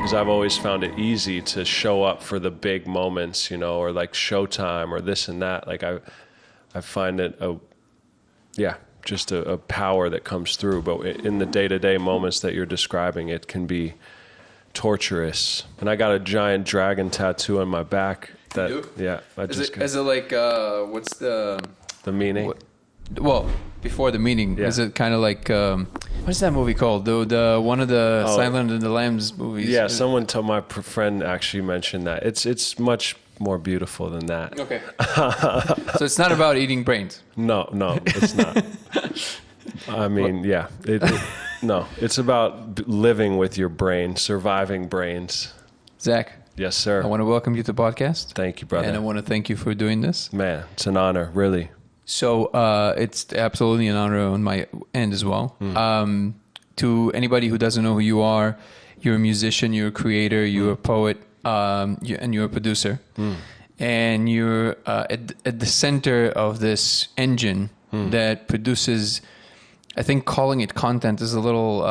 because I've always found it easy to show up for the big moments, you know, or like Showtime or this and that. Like I find it just a power that comes through. But in the day-to-day moments that you're describing, it can be torturous. And I got a giant dragon tattoo on my back. That, you do? Yeah. Is it like, what's the meaning? Well, before the meaning, is it kind of like, what's that movie called? The one of the Silent and the Lambs movies. Yeah, someone told my friend actually mentioned that. It's much more beautiful than that. Okay. So it's not about eating brains. No, it's not. I mean, no, it's about living with your brain, surviving brains. Zach. Yes, sir. I want to welcome you to the podcast. Thank you, brother. And I want to thank you for doing this. Man, it's an honor, really. So it's absolutely an honor on my end as well. To anybody who doesn't know who you are, you're a musician, you're a creator, you're a poet, and you're a producer. And you're at the center of this engine that produces, I think calling it content is a little,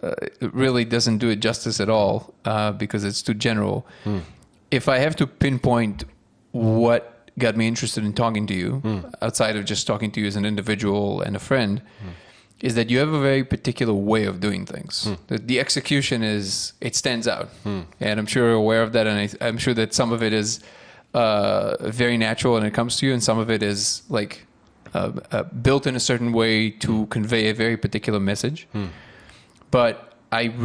it really doesn't do it justice at all because it's too general. If I have to pinpoint what got me interested in talking to you, outside of just talking to you as an individual and a friend, is that you have a very particular way of doing things. The execution it stands out. And I'm sure you're aware of that, and I'm sure that some of it is very natural when it comes to you, and some of it is like built in a certain way to convey a very particular message. But when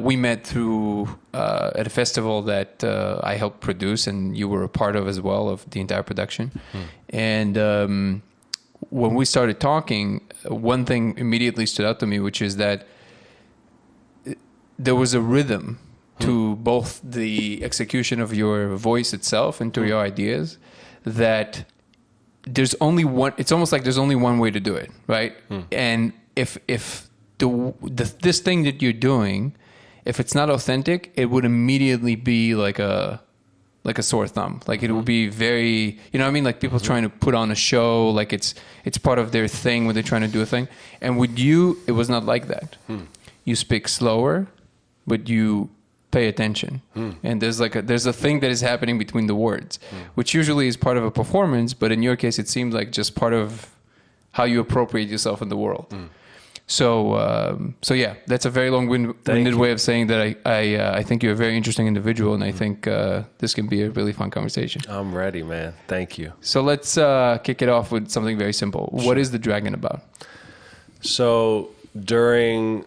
we met through at a festival that I helped produce, and you were a part of as well, of the entire production. And when we started talking, one thing immediately stood out to me, which is that there was a rhythm to both the execution of your voice itself and to your ideas, that there's only one. It's almost like there's only one way to do it, right? And if this thing that you're doing, if it's not authentic, it would immediately be like a sore thumb. Like it would be very, you know what I mean? Like people trying to put on a show, like it's part of their thing when they're trying to do a thing. And with you, it was not like that. You speak slower, but you pay attention. And there's a thing that is happening between the words, which usually is part of a performance. But in your case, it seems like just part of how you appropriate yourself in the world. So yeah, that's a very long-winded way of saying that I think you're a very interesting individual, and I think this can be a really fun conversation. I'm ready, man. Thank you. So let's kick it off with something very simple. Sure. What is The Dragon about? So during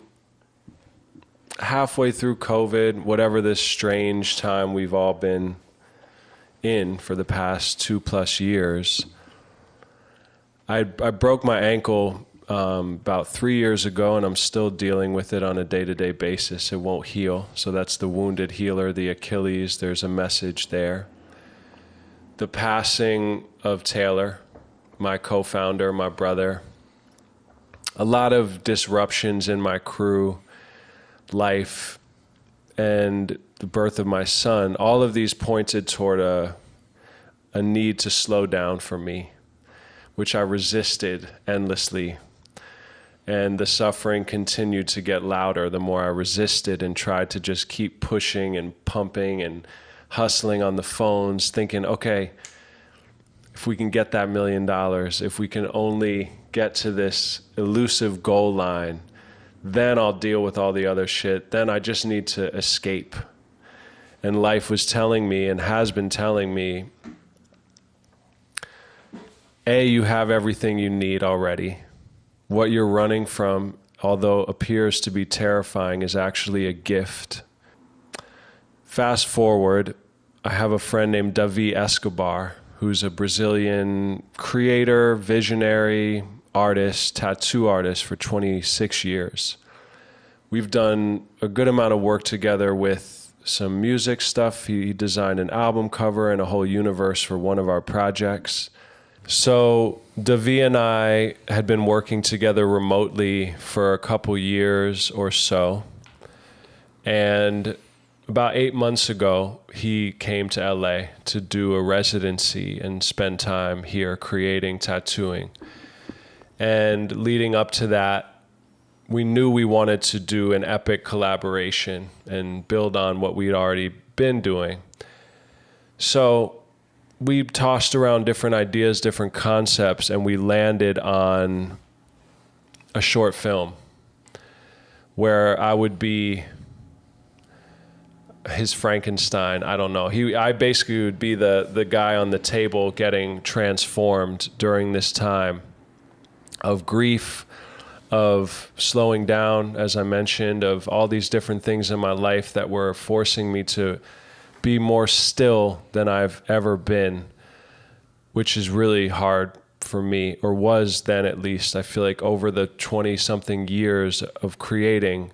halfway through COVID, whatever this strange time we've all been in for the past 2+ years, I broke my ankle about 3 years ago, and I'm still dealing with it on a day-to-day basis. It won't heal. So that's the wounded healer, the Achilles. There's a message there. The passing of Taylor, my co-founder, my brother. A lot of disruptions in my crew, life, and the birth of my son. All of these pointed toward a need to slow down for me, which I resisted endlessly. And the suffering continued to get louder the more I resisted and tried to just keep pushing and pumping and hustling on the phones, thinking, okay, if we can get that $1 million, if we can only get to this elusive goal line, then I'll deal with all the other shit. Then I just need to escape. And life was telling me, and has been telling me, A, you have everything you need already. What you're running from, although appears to be terrifying, is actually a gift. Fast forward, I have a friend named Davi Escobar, who's a Brazilian creator, visionary, artist, tattoo artist for 26 years. We've done a good amount of work together with some music stuff. He designed an album cover and a whole universe for one of our projects. So Davi and I had been working together remotely for a couple years or so. And about 8 months ago, he came to LA to do a residency and spend time here creating, tattooing. And leading up to that, we knew we wanted to do an epic collaboration and build on what we'd already been doing. So we tossed around different ideas, different concepts, and we landed on a short film where I would be his Frankenstein. I don't know. I basically would be the guy on the table getting transformed during this time of grief, of slowing down, as I mentioned, of all these different things in my life that were forcing me to be more still than I've ever been, which is really hard for me, or was then at least. I feel like over the 20-something years of creating,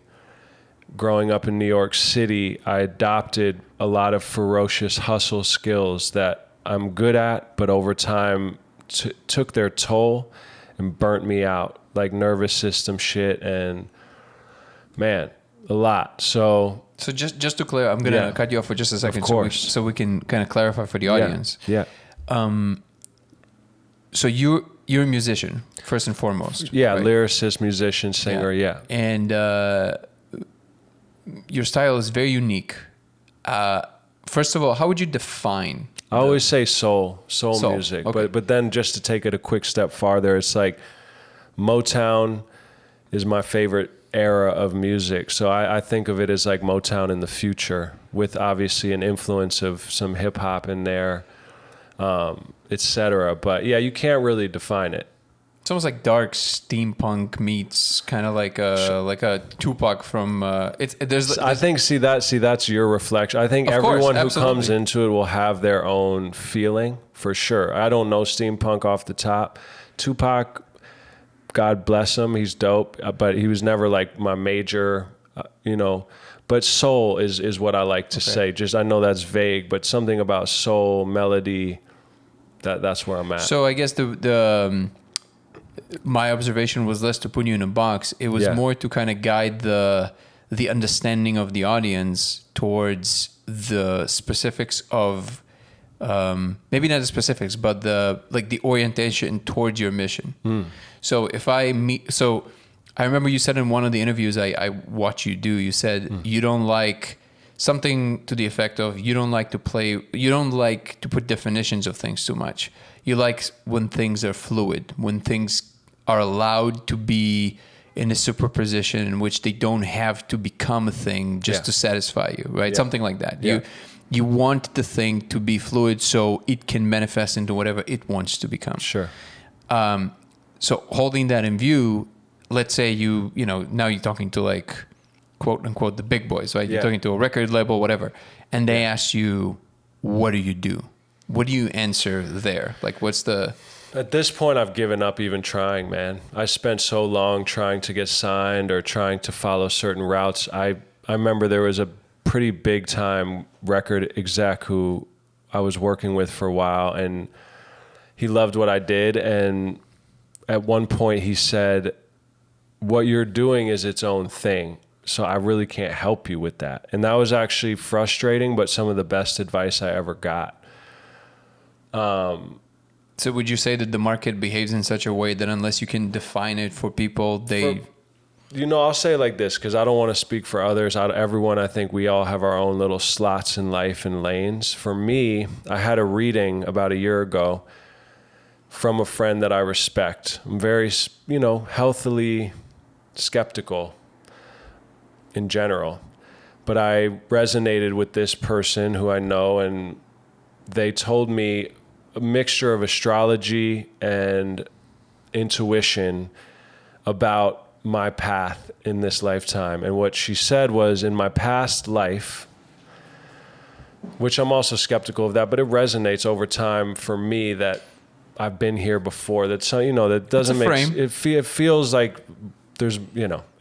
growing up in New York City, I adopted a lot of ferocious hustle skills that I'm good at, but over time took their toll and burnt me out, like nervous system shit, and man, a lot. So just to clear, I'm going to cut you off for just a second, of course. So we can kind of clarify for the audience. Yeah. So you're a musician first and foremost. Yeah, right? Lyricist, musician, singer. Yeah. And your style is very unique. First of all, how would you define? I always say soul music, okay. but then just to take it a quick step farther, it's like Motown is my favorite era of music. So I think of it as like Motown in the future, with obviously an influence of some hip hop in there, etc. But yeah, you can't really define it. It's almost like dark steampunk meets kind of like a Tupac from. I think that's your reflection. I think everyone who comes into it will have their own feeling for sure. I don't know steampunk off the top. Tupac, God bless him, he's dope, but he was never like my major, But soul is what I like to say. Just I know that's vague, but something about soul, melody, that's where I'm at. So I guess my observation was less to put you in a box. It was more to kind of guide the understanding of the audience towards the specifics of, maybe not the specifics, but the orientation towards your mission. So I remember you said in one of the interviews I watch you do, you said you don't like something to the effect of you don't like to put definitions of things too much. You like when things are fluid, when things are allowed to be in a superposition in which they don't have to become a thing just to satisfy you, right? Something like that. Yeah. You want the thing to be fluid so it can manifest into whatever it wants to become. Sure. So holding that in view, let's say now you're talking to like, quote unquote, the big boys, right? You're talking to a record label, whatever. And they ask you, what do you do? What do you answer there? Like, what's the... At this point, I've given up even trying, man. I spent so long trying to get signed or trying to follow certain routes. I remember there was a pretty big time record exec who I was working with for a while, and he loved what I did. And at one point he said, what you're doing is its own thing, so I really can't help you with that. And that was actually frustrating, but some of the best advice I ever got. So would you say that the market behaves in such a way that unless you can define it for people, I'll say it like this, because I don't want to speak for others. Everyone, I think we all have our own little slots in life and lanes. For me, I had a reading about a year ago from a friend that I respect. I'm very, healthily skeptical in general. But I resonated with this person who I know, and they told me a mixture of astrology and intuition about my path in this lifetime. And what she said was, in my past life, which I'm also skeptical of that, but it resonates over time for me that I've been here before. That's, that doesn't make it feels like there's,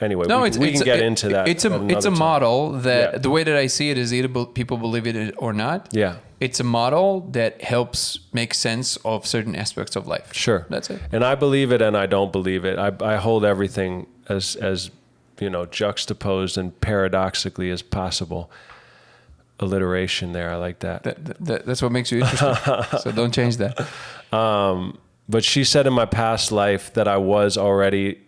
anyway, we can get into that. It's a model that the way that I see it is either people believe it or not. Yeah. It's a model that helps make sense of certain aspects of life. Sure. That's it. And I believe it and I don't believe it. I hold everything as juxtaposed and paradoxically as possible. Alliteration there. I like that. That's what makes you interesting. So don't change that. But she said in my past life that I was already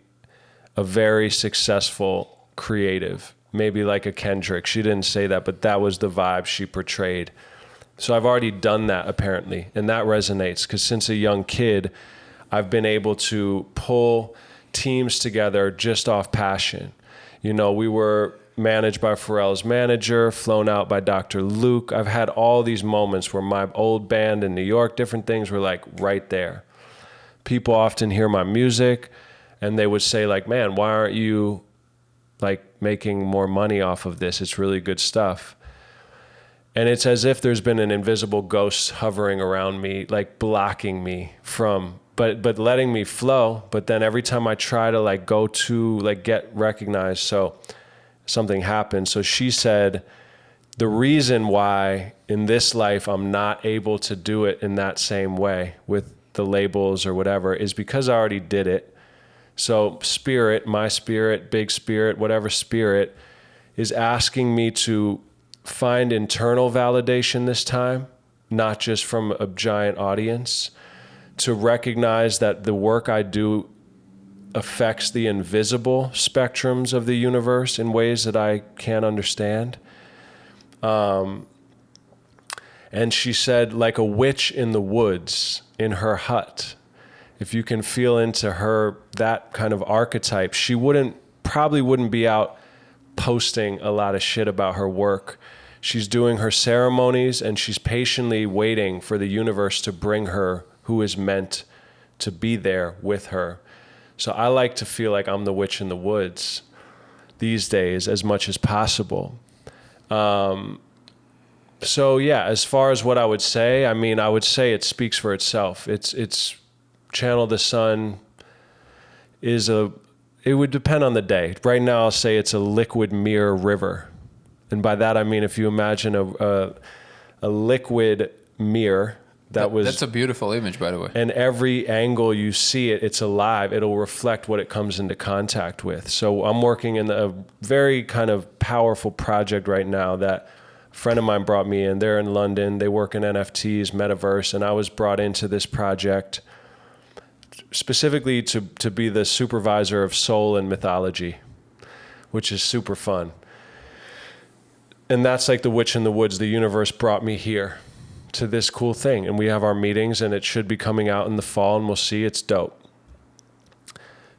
a very successful creative, maybe like a Kendrick. She didn't say that, but that was the vibe she portrayed. So I've already done that apparently, and that resonates because since a young kid, I've been able to pull teams together just off passion. You know, we were managed by Pharrell's manager, flown out by Dr. Luke. I've had all these moments where my old band in New York, different things were like right there. People often hear my music and they would say like, man, why aren't you like making more money off of this? It's really good stuff. And it's as if there's been an invisible ghost hovering around me, like blocking me from, but letting me flow. But then every time I try to like go to like get recognized, so something happened. So she said, the reason why in this life I'm not able to do it in that same way with the labels or whatever is because I already did it. So spirit, my spirit, big spirit, whatever spirit is asking me to find internal validation this time, not just from a giant audience, to recognize that the work I do affects the invisible spectrums of the universe in ways that I can't understand. And she said, like a witch in the woods in her hut, if you can feel into her, that kind of archetype, she probably wouldn't be out posting a lot of shit about her work. She's doing her ceremonies and she's patiently waiting for the universe to bring her who is meant to be there with her. So I like to feel like I'm the witch in the woods these days as much as possible. So yeah, as far as what I would say, I mean, I would say it speaks for itself. It's Channel the Sun it would depend on the day. Right now I'll say it's a liquid mirror river. And by that I mean if you imagine a liquid mirror that's a beautiful image, by the way. And every angle you see it, it's alive. It'll reflect what it comes into contact with. So I'm working in a very kind of powerful project right now that a friend of mine brought me in. They're in London. They work in NFTs, metaverse, and I was brought into this project specifically to be the supervisor of soul and mythology, which is super fun. And that's like the witch in the woods. The universe brought me here to this cool thing. And we have our meetings and it should be coming out in the fall and we'll see. It's dope.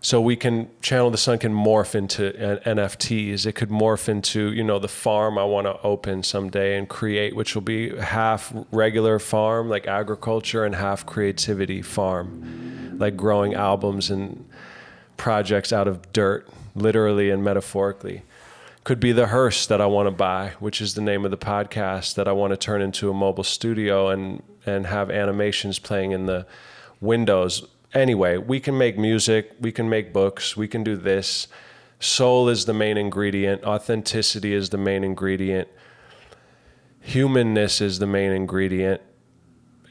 So we can, Channel the Sun can morph into NFTs. It could morph into, you know, the farm I want to open someday and create, which will be half regular farm, like agriculture, and half creativity farm, like growing albums and projects out of dirt, literally and metaphorically. Could be the hearse that I want to buy, which is the name of the podcast that I want to turn into a mobile studio and have animations playing in the windows. Anyway, we can make music, we can make books, we can do this. Soul is the main ingredient. Authenticity is the main ingredient. Humanness is the main ingredient.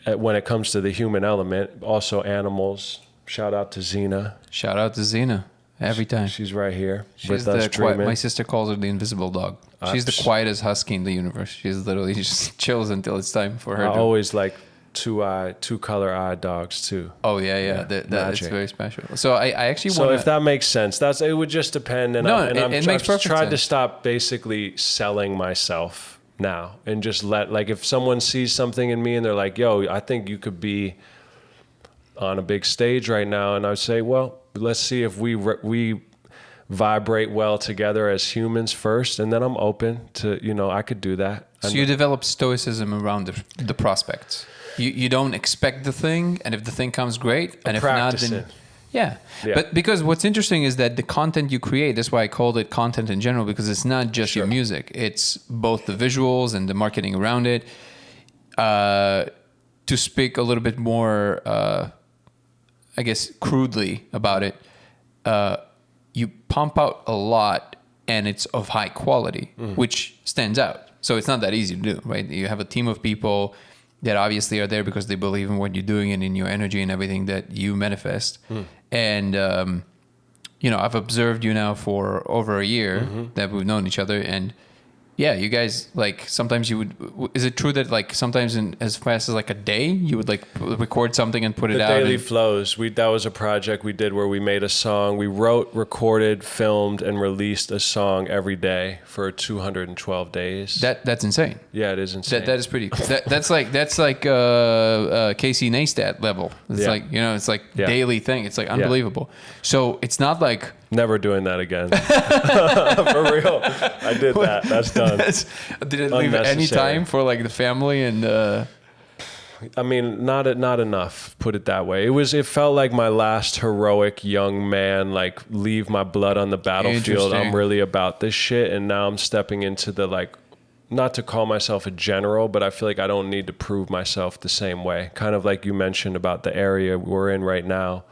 When it comes to the human element, also animals. Shout out to Xena. Shout out to Xena. Every time. She's right here with us dreaming. My sister calls her the invisible dog. She's the quietest husky in the universe. She's literally just chills until it's time for her. I always like two color eye dogs too. Oh yeah. That's very special. So I actually want. So if that makes sense, it would just depend. And it makes perfect sense. I've tried to stop basically selling myself now and just if someone sees something in me and they're like, "Yo, I think you could be on a big stage right now," and I would say, "Well, let's see if we vibrate well together as humans first, and then I'm open to, I could do that." So you develop stoicism around the prospects. You don't expect the thing, and if the thing comes, great, and if not, then yeah. But because what's interesting is that the content you create, that's why I called it content in general, because it's not just your music, it's both the visuals and the marketing around it. To speak a little bit more I guess crudely about it, you pump out a lot and it's of high quality, which stands out. So it's not that easy to do, right? You have a team of people that obviously are there because they believe in what you're doing and in your energy and everything that you manifest. And, I've observed you now for over a year that we've known each other, and, yeah, you guys like sometimes you would. Is it true that like sometimes in as fast as like a day you would like record something and put it out? The Daily Flows. That was a project we did where we made a song. We wrote, recorded, filmed, and released a song every day for 212 days. That's insane. Yeah, it is insane. That is pretty. That's like Casey Neistat level. It's like it's like daily thing. It's like unbelievable. So it's not like never doing that again. For real, I did that. That's done. Did it leave any time for like the family and? I mean, not enough. Put it that way. It felt like my last heroic young man. Like leave my blood on the battlefield. I'm really about this shit, and now I'm stepping into the like. Not to call myself a general, but I feel like I don't need to prove myself the same way. Kind of like you mentioned about the area we're in right now,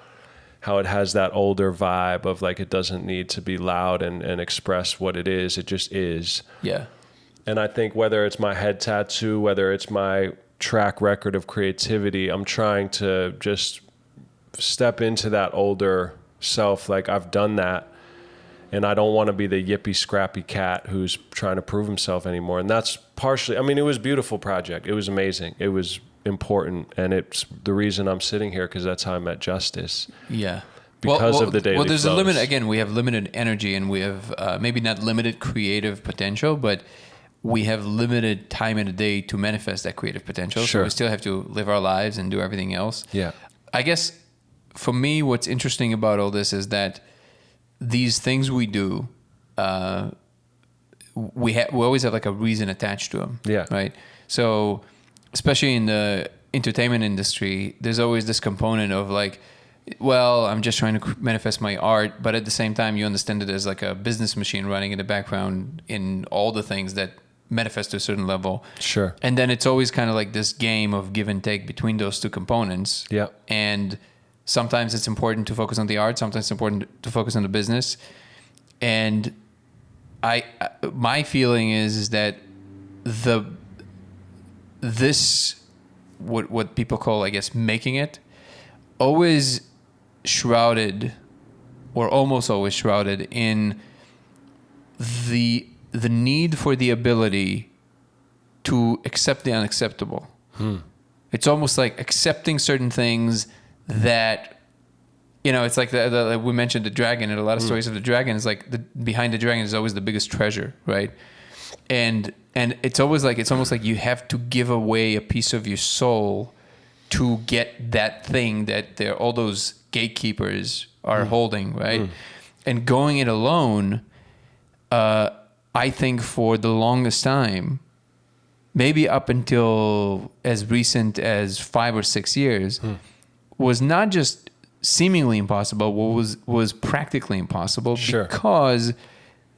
how it has that older vibe of like it doesn't need to be loud and express what it is. It just is. Yeah. And I think whether it's my head tattoo, whether it's my track record of creativity, I'm trying to just step into that older self. Like I've done that. And I don't want to be the yippy, scrappy cat who's trying to prove himself anymore. And that's partially, I mean, it was a beautiful project. It was amazing. It was important. And it's the reason I'm sitting here because that's how I met Justice. Yeah. Because of the Daily Well, there's Flows. a limit. Again, we have limited energy and we have maybe not limited creative potential, but we have limited time in a day to manifest that creative potential. Sure. So we still have to live our lives and do everything else. Yeah. I guess for me, what's interesting about all this is that these things we do, we always have like a reason attached to them. Yeah. Right. So, especially in the entertainment industry, there's always this component of like, well, I'm just trying to manifest my art, but at the same time, you understand that there's like a business machine running in the background in all the things that manifest to a certain level. Sure. And then it's always kind of like this game of give and take between those two components. Yeah. And sometimes it's important to focus on the art. Sometimes it's important to focus on the business. And my feeling is that what people call, I guess, making it, always shrouded, or almost always shrouded in the need for the ability to accept the unacceptable. It's almost like accepting certain things that, it's like we mentioned the dragon, and a lot of stories of the dragon is like behind the dragon is always the biggest treasure, right? And it's almost like you have to give away a piece of your soul to get that thing that all those gatekeepers are holding, right? And going it alone, I think for the longest time, maybe up until as recent as 5 or 6 years, was not just seemingly impossible, was practically impossible. Sure. Because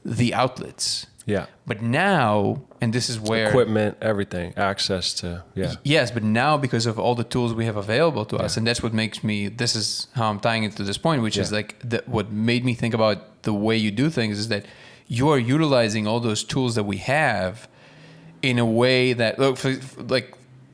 the outlets. Yeah. But now, and this is where equipment, everything, access to, Yes, but now because of all the tools we have available to us, and that's what makes me, this is how I'm tying it to this point, which is like what made me think about the way you do things is that you are utilizing all those tools that we have in a way that,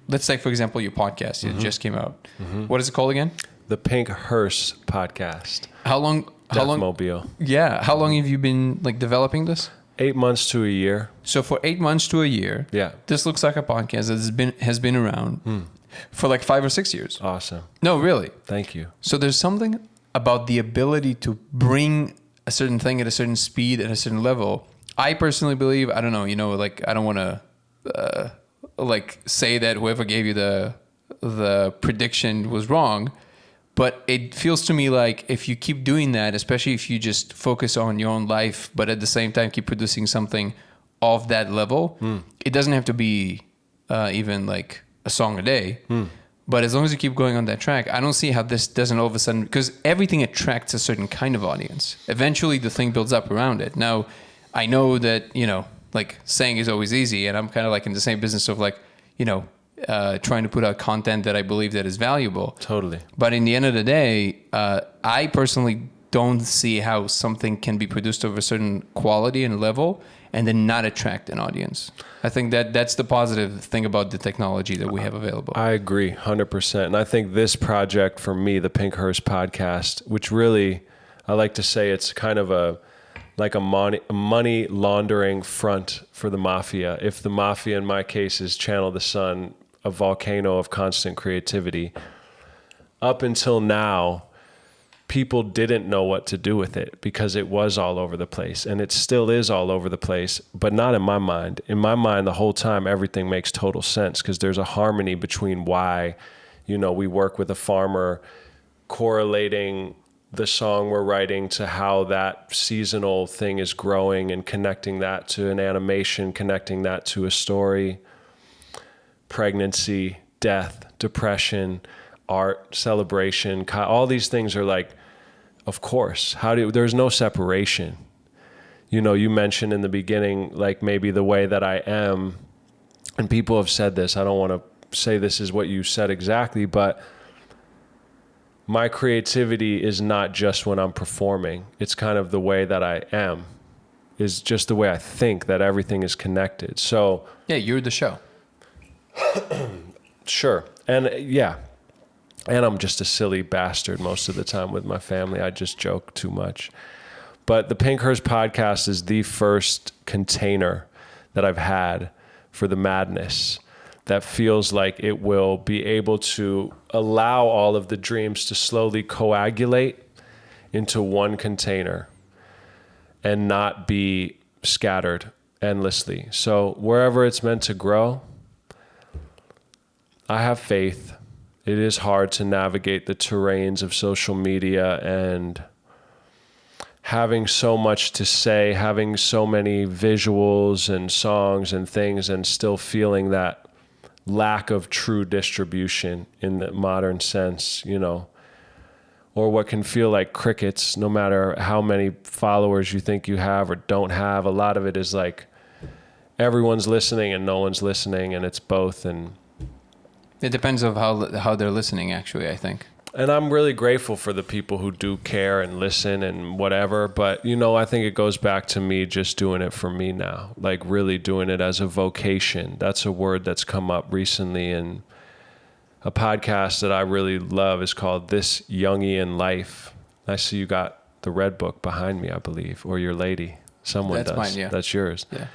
let's take, for example, your podcast. It just came out. What is it called again? The Pink Hearse Podcast. How long? Deathmobile. Yeah. How long have you been like developing this? 8 months to a year. So for 8 months to a year, this looks like a podcast that has been around for like 5 or 6 years. Awesome. No, really. Thank you. So there's something about the ability to bring a certain thing at a certain speed at a certain level. I personally believe, I don't know, like I don't want to like say that whoever gave you the prediction was wrong. But it feels to me like if you keep doing that, especially if you just focus on your own life, but at the same time keep producing something of that level, it doesn't have to be even like a song a day. But as long as you keep going on that track, I don't see how this doesn't all of a sudden, because everything attracts a certain kind of audience. Eventually the thing builds up around it. Now, I know that, like saying is always easy, and I'm kind of like in the same business of like, trying to put out content that I believe that is valuable. Totally. But in the end of the day, I personally don't see how something can be produced of a certain quality and level and then not attract an audience. I think that's the positive thing about the technology that we have available. I agree 100%. And I think this project for me, the Pink Hearse Podcast, which really, I like to say it's kind of like a money laundering front for the mafia. If the mafia, in my case, is Channel the Sun, a volcano of constant creativity, up until now, people didn't know what to do with it because it was all over the place, and it still is all over the place, but not in my mind. In my mind, the whole time, everything makes total sense because there's a harmony between why, we work with a farmer, correlating the song we're writing to how that seasonal thing is growing and connecting that to an animation, connecting that to a story, pregnancy, death, depression, art, celebration, all these things are like, of course, there's no separation. You mentioned in the beginning, like maybe the way that I am, and people have said this, I don't want to say this is what you said exactly, but my creativity is not just when I'm performing. It's kind of the way that I am, is just the way I think that everything is connected. So yeah, you're the show. Sure. And and I'm just a silly bastard most of the time with my family. I just joke too much. But the Pink Hearse Podcast is the first container that I've had for the madness that feels like it will be able to allow all of the dreams to slowly coagulate into one container and not be scattered endlessly. So wherever it's meant to grow, I have faith. It is hard to navigate the terrains of social media and having so much to say, having so many visuals and songs and things, and still feeling that lack of true distribution in the modern sense, or what can feel like crickets, no matter how many followers you think you have or don't have. A lot of it is like everyone's listening and no one's listening, and it's both. And it depends on how they're listening, actually, I think. And I'm really grateful for the people who do care and listen and whatever. But, I think it goes back to me just doing it for me now, like really doing it as a vocation. That's a word that's come up recently. And a podcast that I really love is called This Jungian Life. I see you got the red book behind me, I believe, or your lady. Someone That's does. Mine, yeah. That's yours. Yeah.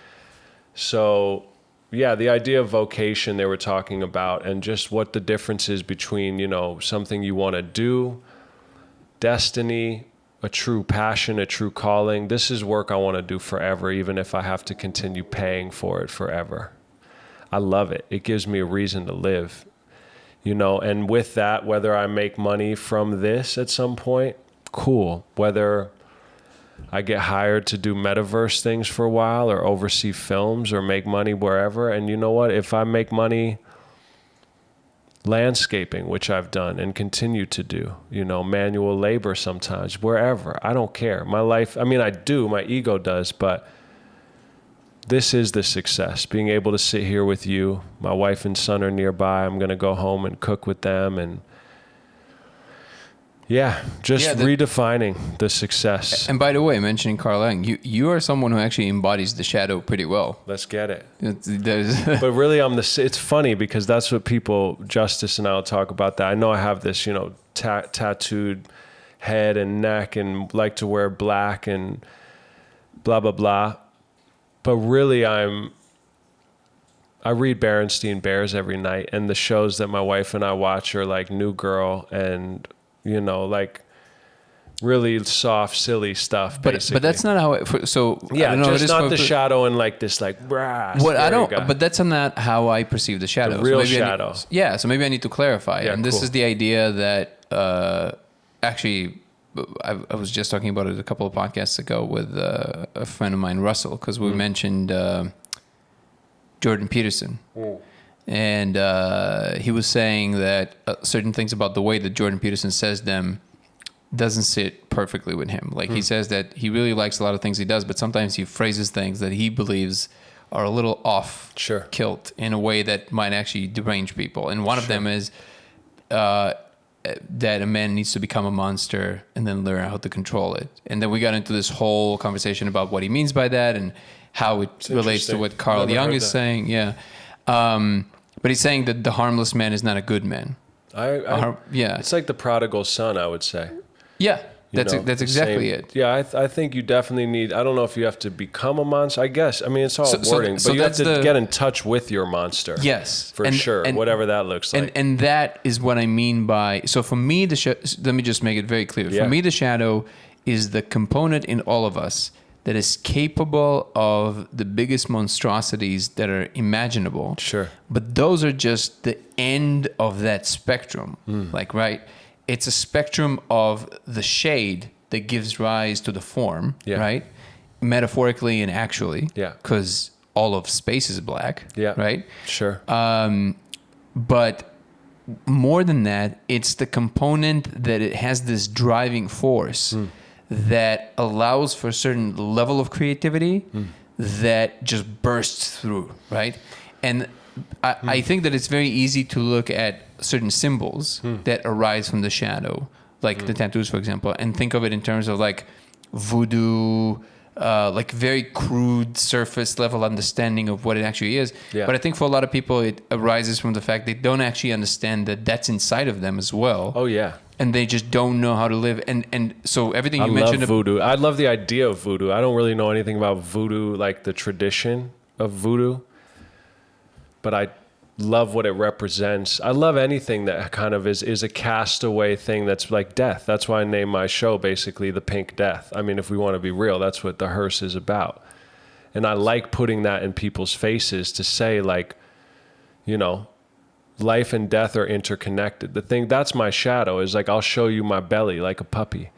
So, yeah, the idea of vocation they were talking about, and just what the difference is between, something you want to do, destiny, a true passion, a true calling. This is work I want to do forever, even if I have to continue paying for it forever. I love it. It gives me a reason to live, and with that, whether I make money from this at some point, cool. Whether I get hired to do metaverse things for a while or oversee films or make money wherever. And you know what? If I make money landscaping, which I've done and continue to do, manual labor sometimes, wherever, I don't care. My life, I do, my ego does, but this is the success. Being able to sit here with you, my wife and son are nearby. I'm going to go home and cook with them and redefining the success. And by the way, mentioning Carl Lang, you are someone who actually embodies the shadow pretty well. Let's get it. But really, it's funny because that's what people, Justice and I will talk about that. I know I have this, tattooed head and neck and like to wear black and blah, blah, blah. But really, I read Berenstain Bears every night, and the shows that my wife and I watch are like New Girl and like really soft, silly stuff, basically. But that's not how just not the shadow and like this like brass. But that's not how I perceive the shadow. The real shadow. So maybe I need to clarify. Yeah, and this is the idea that actually I was just talking about it a couple of podcasts ago with a friend of mine, Russell, because we mentioned Jordan Peterson. And he was saying that certain things about the way that Jordan Peterson says them doesn't sit perfectly with him. Like he says that he really likes a lot of things he does, but sometimes he phrases things that he believes are a little off kilt in a way that might actually derange people. And one of them is that a man needs to become a monster and then learn how to control it. And then we got into this whole conversation about what he means by that and how it relates to what Carl Jung is saying. Yeah. But he's saying that the harmless man is not a good man. It's like the prodigal son, I would say. Yeah. That's exactly it. Yeah, I think you definitely need. I don't know if you have to become a monster. I guess. I mean, it's all wording, but you have to get in touch with your monster. Yes, for sure. Whatever that looks like. And that is what I mean by. So for me, let me just make it very clear. For me, the shadow is the component in all of us that is capable of the biggest monstrosities that are imaginable. Sure. But those are just the end of that spectrum. Like, right? It's a spectrum of the shade that gives rise to the form, right? Metaphorically and actually. Yeah. Because all of space is black, right? Sure. But more than that, it's the component that it has this driving force that allows for a certain level of creativity that just bursts through, right? And I think that it's very easy to look at certain symbols that arise from the shadow, like the tattoos, for example, and think of it in terms of like voodoo, like very crude surface level understanding of what it actually is. Yeah. But I think for a lot of people, it arises from the fact they don't actually understand that that's inside of them as well. Oh, yeah. And they just don't know how to live. And so everything you mentioned. I love voodoo. I love the idea of voodoo. I don't really know anything about voodoo, like the tradition of voodoo, but I love what it represents. I love anything that kind of is a castaway thing that's like death. That's why I named my show basically The Pink Death. I mean, if we want to be real, that's what the hearse is about. And I like putting that in people's faces to say, like, you know, life and death are interconnected. The thing that's my shadow is like, I'll show you my belly like a puppy.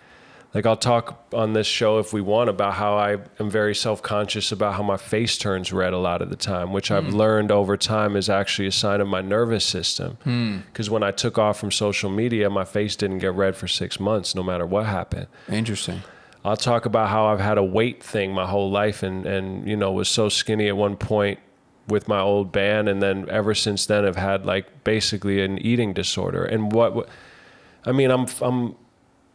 Like, I'll talk on this show if we want about how I am very self-conscious about how my face turns red a lot of the time, which I've learned over time is actually a sign of my nervous system. Because when I took off from social media, my face didn't get red for 6 months, no matter what happened. Interesting. I'll talk about how I've had a weight thing my whole life and you know, was so skinny at one point with my old band, and then ever since then I've had like basically an eating disorder. And what I mean,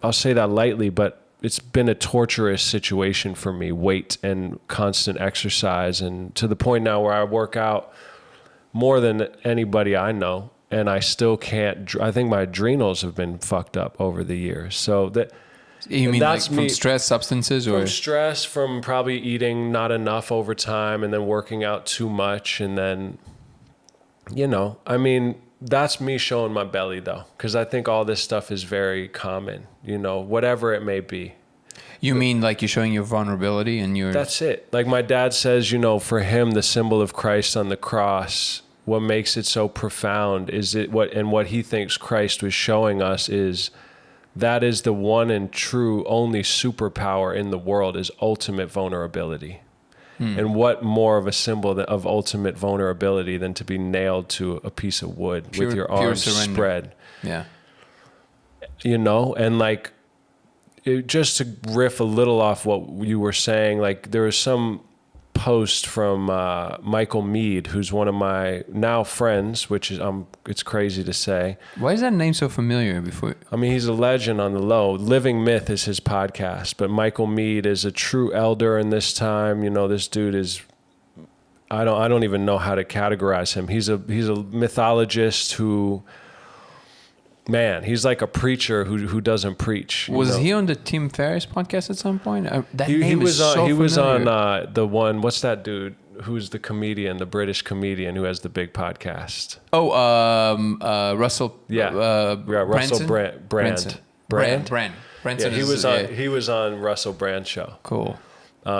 I'll say that lightly, but it's been a torturous situation for me, weight and constant exercise, and to the point now where I work out more than anybody I know, and I still can't. I think my adrenals have been fucked up over the years. So that. You mean like from stress, substances, or? From stress, from probably eating not enough over time, and then working out too much, and then, you know, I mean, that's me showing my belly though, because I think all this stuff is very common, you know, whatever it may be. You mean like you're showing your vulnerability and your... That's it. Like my dad says, you know, for him, the symbol of Christ on the cross, what makes it so profound is what he thinks Christ was showing us is that is the one and true only superpower in the world is ultimate vulnerability. And what more of a symbol of ultimate vulnerability than to be nailed to a piece of wood with your arms spread? Yeah. You know, and like, just to riff a little off what you were saying, like there was some post from Michael Mead, who's one of my now friends, which is it's crazy to say. Why is that name so familiar? Before, I mean, he's a legend on the low. Living Myth is his podcast, but Michael Mead is a true elder in this time. You know, this dude is. I don't even know how to categorize him. He's a mythologist who. Man, he's like a preacher who doesn't preach. Was he on the Tim Ferriss podcast at some point? He was on the one. What's that dude? Who's the comedian? The British comedian who has the big podcast. Oh, Russell. Yeah, Russell Brand. Branson. Yeah, he was on Russell Brand's show. Cool.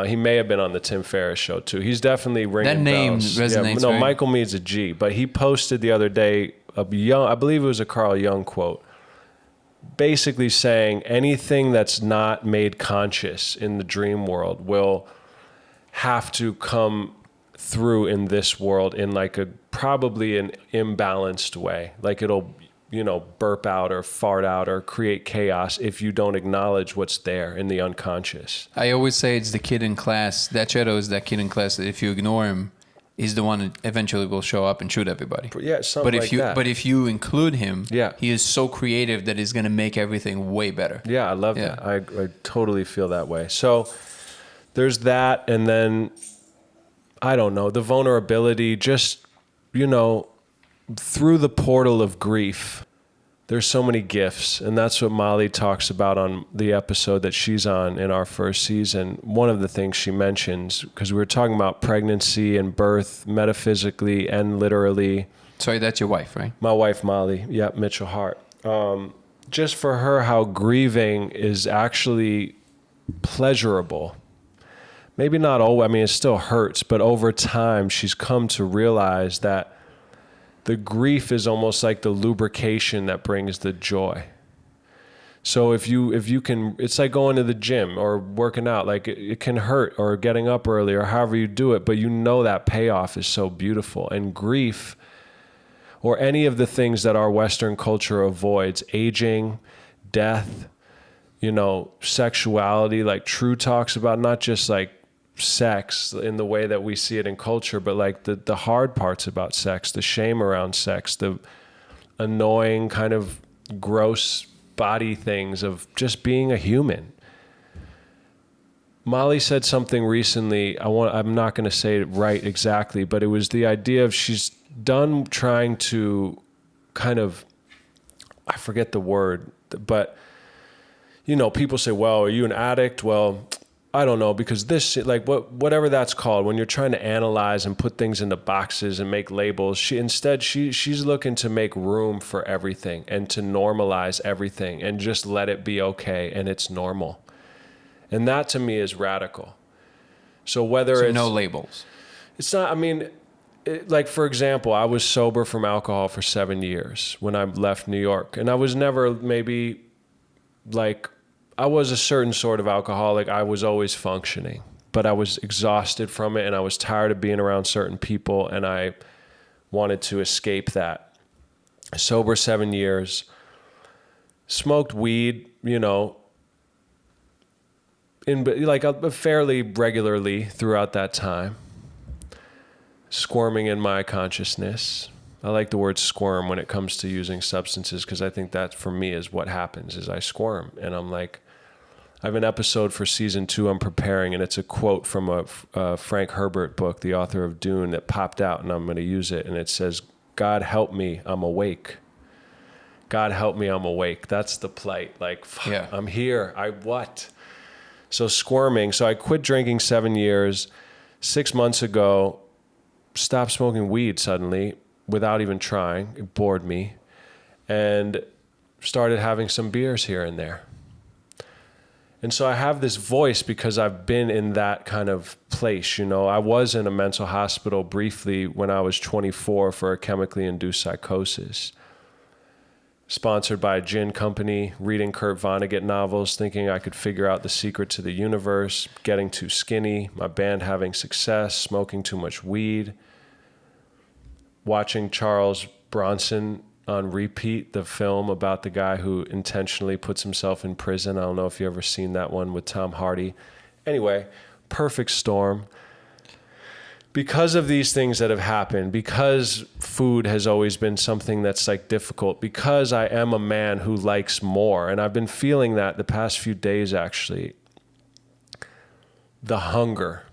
He may have been on the Tim Ferriss show too. He's definitely ringing bells. That name resonates. No, Michael Mead's a G, but he posted the other day. I believe it was a Carl Jung quote, basically saying anything that's not made conscious in the dream world will have to come through in this world in like probably an imbalanced way. Like it'll, you know, burp out or fart out or create chaos if you don't acknowledge what's there in the unconscious. I always say it's the kid in class. That shadow is that kid in class that if you ignore him, he's the one that eventually will show up and shoot everybody. Yeah, something like that. But if you include him, yeah, he is so creative that he's going to make everything way better. Yeah, I love that. I totally feel that way. So there's that, and then, I don't know, the vulnerability, just, you know, through the portal of grief, there's so many gifts, and that's what Molly talks about on the episode that she's on in our first season. One of the things she mentions, because we were talking about pregnancy and birth metaphysically and literally. Sorry, that's your wife, right? My wife, Molly. Yeah, Mitchell Hart. Just for her, how grieving is actually pleasurable. Maybe not always, I mean, it still hurts, but over time, she's come to realize that the grief is almost like the lubrication that brings the joy. So if you can, it's like going to the gym or working out. Like it can hurt, or getting up early, or however you do it, but you know that payoff is so beautiful. And grief, or any of the things that our Western culture avoids, aging, death, sexuality, like True talks about, not just like sex in the way that we see it in culture, but like the hard parts about sex, the shame around sex, the annoying kind of gross body things of just being a human. Molly said something recently, I'm not going to say it right exactly, but it was the idea of she's done trying to kind of, I forget the word, but people say, well, are you an addict? Well, I don't know, because this, like whatever that's called, when you're trying to analyze and put things into boxes and make labels, she's looking to make room for everything and to normalize everything and just let it be okay and it's normal. And that to me is radical. So it's no labels. It's not, I mean, like for example, I was sober from alcohol for 7 years when I left New York, and I was never maybe like, I was a certain sort of alcoholic. I was always functioning, but I was exhausted from it, and I was tired of being around certain people, and I wanted to escape that. Sober 7 years, smoked weed, fairly regularly throughout that time, squirming in my consciousness. I like the word squirm when it comes to using substances, because I think that for me is what happens, is I squirm, and I'm like, I have an episode for season 2 I'm preparing, and it's a quote from a Frank Herbert book, the author of Dune, that popped out, and I'm going to use it. And it says, God help me, I'm awake. God help me, I'm awake. That's the plight. Like, fuck, I'm here. what? So squirming. So I quit drinking 7 years. 6 months ago, stopped smoking weed suddenly without even trying. It bored me. And started having some beers here and there. And so I have this voice because I've been in that kind of place. I was in a mental hospital briefly when I was 24 for a chemically induced psychosis. Sponsored by a gin company, reading Kurt Vonnegut novels, thinking I could figure out the secret to the universe, getting too skinny, my band having success, smoking too much weed, watching Charles Bronson on repeat, the film about the guy who intentionally puts himself in prison. I don't know if you've ever seen that one with Tom Hardy. Anyway, perfect storm. Because of these things that have happened, because food has always been something that's like difficult, because I am a man who likes more, and I've been feeling that the past few days actually, the hunger,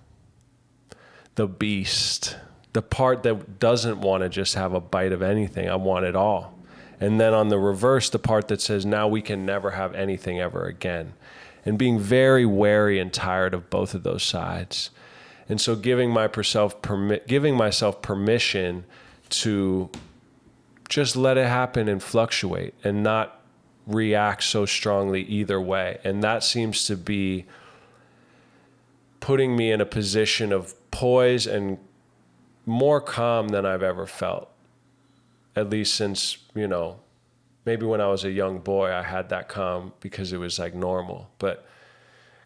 the beast, the part that doesn't want to just have a bite of anything. I want it all. And then on the reverse, the part that says, now we can never have anything ever again. And being very wary and tired of both of those sides. And so giving myself permission to just let it happen and fluctuate and not react so strongly either way. And that seems to be putting me in a position of poise and more calm than I've ever felt, at least since, maybe when I was a young boy, I had that calm because it was like normal. But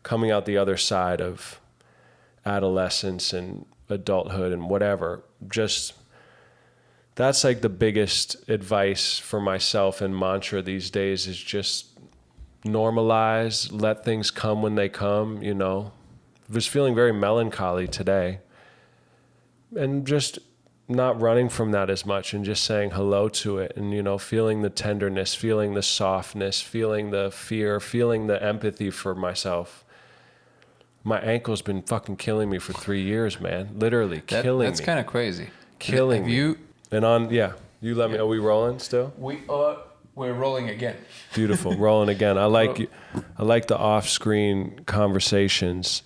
coming out the other side of adolescence and adulthood and whatever, just that's like the biggest advice for myself and mantra these days, is just normalize, let things come when they come. I was feeling very melancholy today, and just not running from that as much and just saying hello to it, and feeling the tenderness, feeling the softness, feeling the fear, feeling the empathy for myself. My ankle's been fucking killing me for 3 years, man. Literally killing me. That's kind of crazy. Killing me. You let me. Are we rolling still? We are. We're rolling again. Beautiful. Rolling again. I like the off-screen conversations.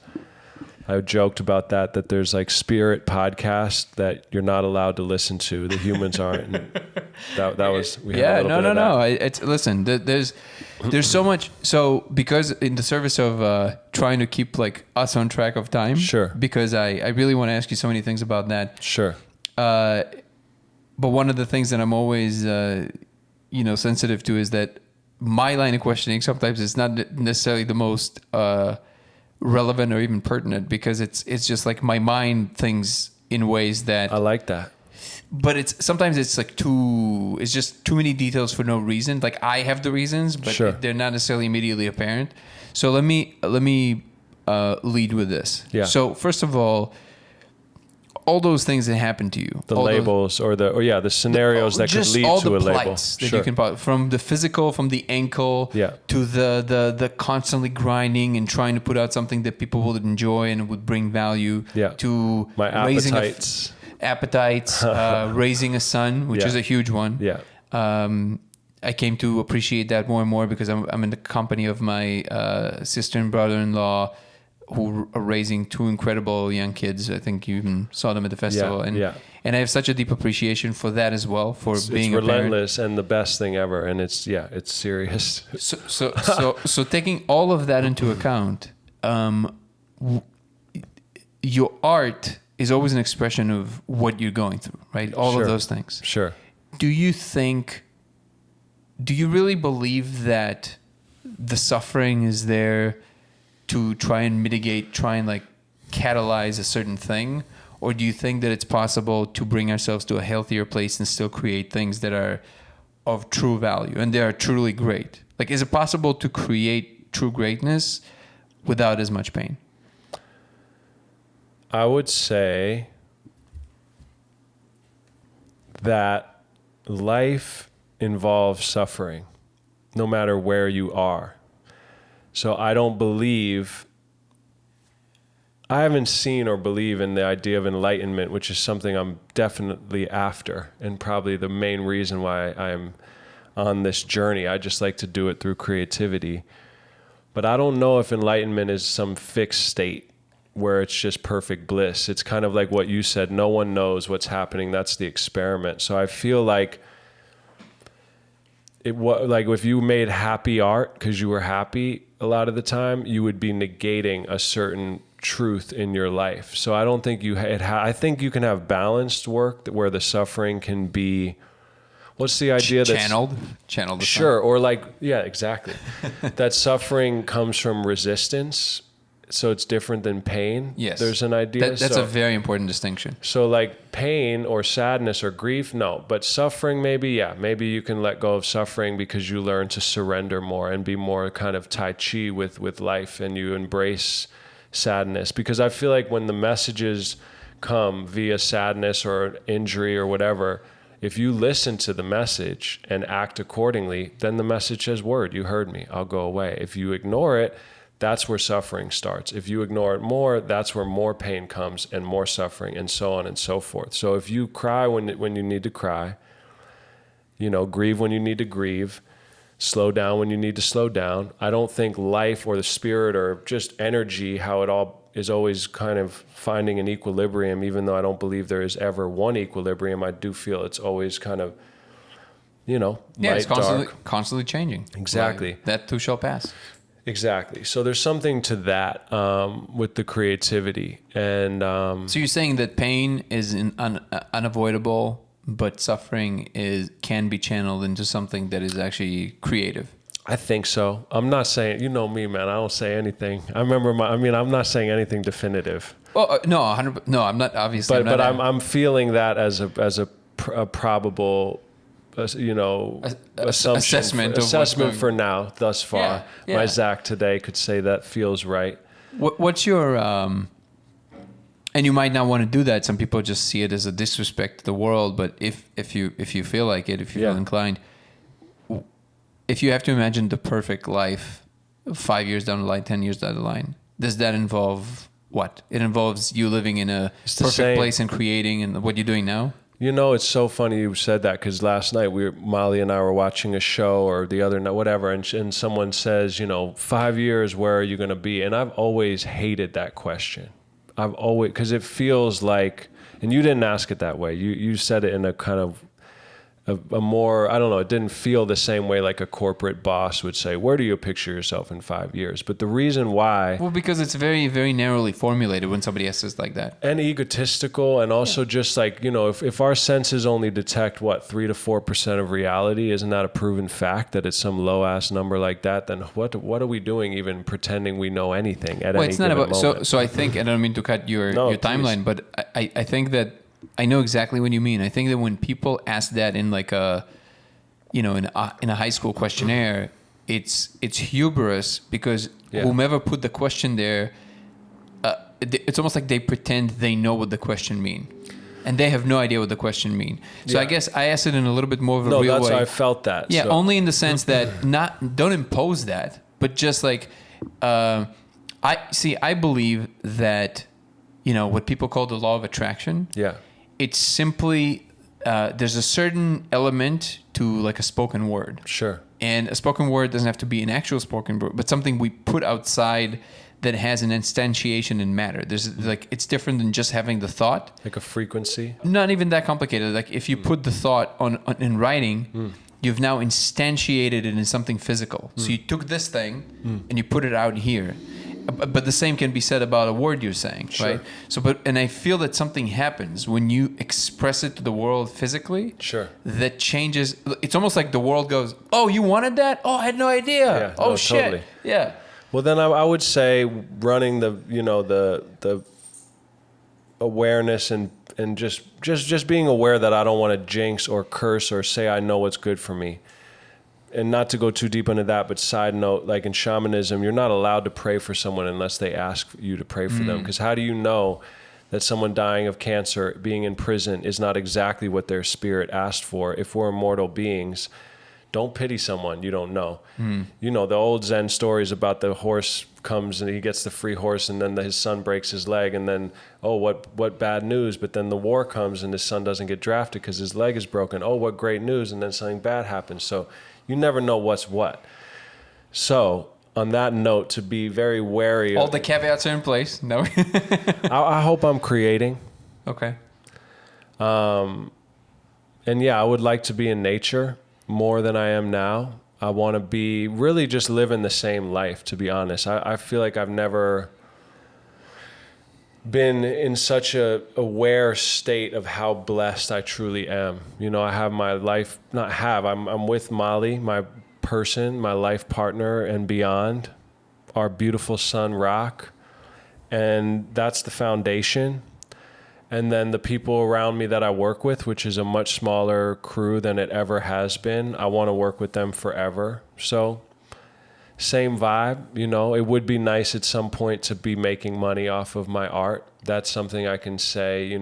I joked about that there's like spirit podcasts that you're not allowed to listen to. The humans aren't. And that was, we had a little bit of that. Listen, there's so much. So because in the service of trying to keep like us on track of time. Sure. Because I really want to ask you so many things about that. Sure. But one of the things that I'm always, sensitive to is that my line of questioning sometimes is not necessarily the most relevant or even pertinent, because it's just like my mind thinks in ways that I like that. But sometimes it's just too many details for no reason. Like I have the reasons, but sure. They're not necessarily immediately apparent. So let me lead with this. Yeah. So first of all those things that happen to you, the labels the scenarios that could lead to a label. That you can, from the physical, from the ankle to the constantly grinding and trying to put out something that people would enjoy and would bring value to my appetites, raising a son, which is a huge one. Yeah. I came to appreciate that more and more because I'm in the company of my sister and brother-in-law, who are raising two incredible young kids. I think you even saw them at the festival. And I have such a deep appreciation for that as well, for being relentless and the best thing ever. And it's serious. So taking all of that into account, your art is always an expression of what you're going through, right? All of those things. Sure. Do you really believe that the suffering is there to try and mitigate, try and like catalyze a certain thing? Or do you think that it's possible to bring ourselves to a healthier place and still create things that are of true value and they are truly great? Like, is it possible to create true greatness without as much pain? I would say that life involves suffering, no matter where you are. So I haven't seen or believe in the idea of enlightenment, which is something I'm definitely after, and probably the main reason why I'm on this journey. I just like to do it through creativity. But I don't know if enlightenment is some fixed state where it's just perfect bliss. It's kind of like what you said, no one knows what's happening. That's the experiment. So I feel like if you made happy art because you were happy a lot of the time, you would be negating a certain truth in your life. So I don't think I think you can have balanced work where the suffering can be, what's the idea? Channeled. Sure. Or exactly. That suffering comes from resistance. So it's different than pain. Yes. There's an idea. That's a very important distinction. So like pain or sadness or grief, no. But suffering, maybe you can let go of suffering because you learn to surrender more and be more kind of tai chi with life, and you embrace sadness. Because I feel like when the messages come via sadness or injury or whatever, if you listen to the message and act accordingly, then the message says, word, you heard me, I'll go away. If you ignore it, that's where suffering starts. If you ignore it more, that's where more pain comes and more suffering, and so on and so forth. So if you cry when you need to cry, grieve when you need to grieve, slow down when you need to slow down. I don't think life or the spirit or just energy, how it all is always kind of finding an equilibrium, even though I don't believe there is ever one equilibrium. I do feel it's always kind of, light, it's constantly changing. Exactly. Like, that too shall pass. Exactly. So there's something to that with the creativity. And so you're saying that pain is unavoidable, but suffering can be channeled into something that is actually creative. I think so. I'm not saying, you know me, man, I don't say anything. I'm not saying anything definitive. Oh, no, 100%. No, I'm not, obviously. But I'm feeling that as a probable assessment for now, thus far. Yeah. My Zach today could say that feels right. What's your and you might not want to do that. Some people just see it as a disrespect to the world. But if you feel like it, if you feel inclined, if you have to imagine the perfect life 5 years down the line, 10 years down the line, does that involve what? It involves you living in a perfect place and creating, and what you're doing now. You know, it's so funny you said that, because last night Molly and I were watching a show, or the other night, whatever, and someone says, 5 years, where are you going to be? And I've always hated that question. Because it feels like, and you didn't ask it that way. You said it in a kind of a more, I don't know, it didn't feel the same way like a corporate boss would say, where do you picture yourself in 5 years? But the reason why... Well, because it's very, very narrowly formulated when somebody asks us like that. And egotistical, and also just like, if our senses only detect, 3 to 4% of reality, isn't that a proven fact that it's some low-ass number like that? Then what are we doing even pretending we know anything at any given moment? So I think, and I don't mean to cut your timeline, but I think that I know exactly what you mean. I think that when people ask that in like in a high school questionnaire, it's hubris, because whomever put the question there, it's almost like they pretend they know what the question means, and they have no idea what the question means. So I guess I asked it in a little bit more of a real way. No, that's how I felt that. Yeah, so. Only in the sense that don't impose that, but just like I believe that what people call the law of attraction. Yeah. It's simply, there's a certain element to like a spoken word. Sure. And a spoken word doesn't have to be an actual spoken word, but something we put outside that has an instantiation in matter. There's like, it's different than just having the thought. Like a frequency? Not even that complicated. Like if you put the thought in writing, you've now instantiated it in something physical. So you took this thing and you put it out here. But the same can be said about a word you're saying, right? So, and I feel that something happens when you express it to the world physically. Sure. That changes. It's almost like the world goes, "Oh, you wanted that? Oh, I had no idea. Yeah, oh, shit. Totally. Yeah." Well, then I would say running the awareness and just being aware that I don't want to jinx or curse or say I know what's good for me. And not to go too deep into that, but side note, like in shamanism, you're not allowed to pray for someone unless they ask you to pray for them. Because how do you know that someone dying of cancer, being in prison, is not exactly what their spirit asked for? If we're immortal beings, don't pity someone you don't know. The old Zen stories about the horse comes and he gets the free horse, and then his son breaks his leg, and then, oh, what bad news. But then the war comes and his son doesn't get drafted because his leg is broken. Oh, what great news. And then something bad happens. So you never know what's what. So on that note, to be very wary. All the caveats are in place. No. I hope I'm creating. Okay. And I would like to be in nature more than I am now. I want to be really just living the same life, to be honest. I feel like I've never been in such a aware state of how blessed I truly am. I have my life, I'm with Molly, my person, my life partner, and beyond, our beautiful son, Rock. And that's the foundation. And then the people around me that I work with, which is a much smaller crew than it ever has been, I want to work with them forever. So same vibe, it would be nice at some point to be making money off of my art. That's something I can say,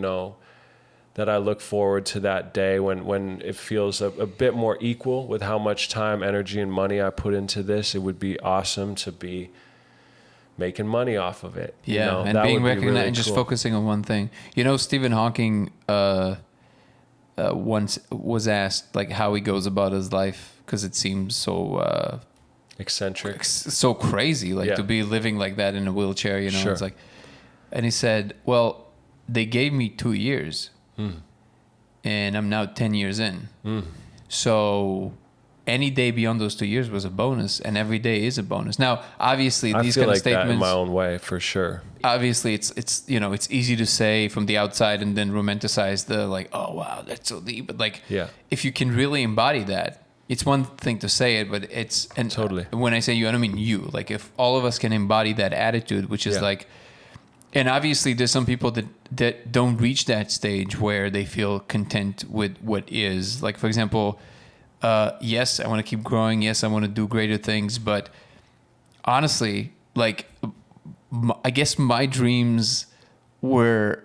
that I look forward to that day when it feels a bit more equal with how much time, energy, and money I put into this. It would be awesome to be making money off of it. Yeah, and being recognized really and just focusing on one thing. Stephen Hawking once was asked like how he goes about his life, because it seems so eccentric, so crazy, to be living like that in a wheelchair. Sure. It's like, and he said, "Well, they gave me 2 years, and I'm now 10 years in. So any day beyond those 2 years was a bonus, and every day is a bonus." Now, obviously, these kind of statements, I feel like that in my own way, for sure. Obviously, it's it's easy to say from the outside and then romanticize the like, oh wow, that's so deep. But if you can really embody that, it's one thing to say it, but it's totally. When I say you, I don't mean you. Like if all of us can embody that attitude, which is like, and obviously there's some people that don't reach that stage where they feel content with what is. Like for example. Yes, I want to keep growing. Yes, I want to do greater things. But honestly, like, I guess my dreams were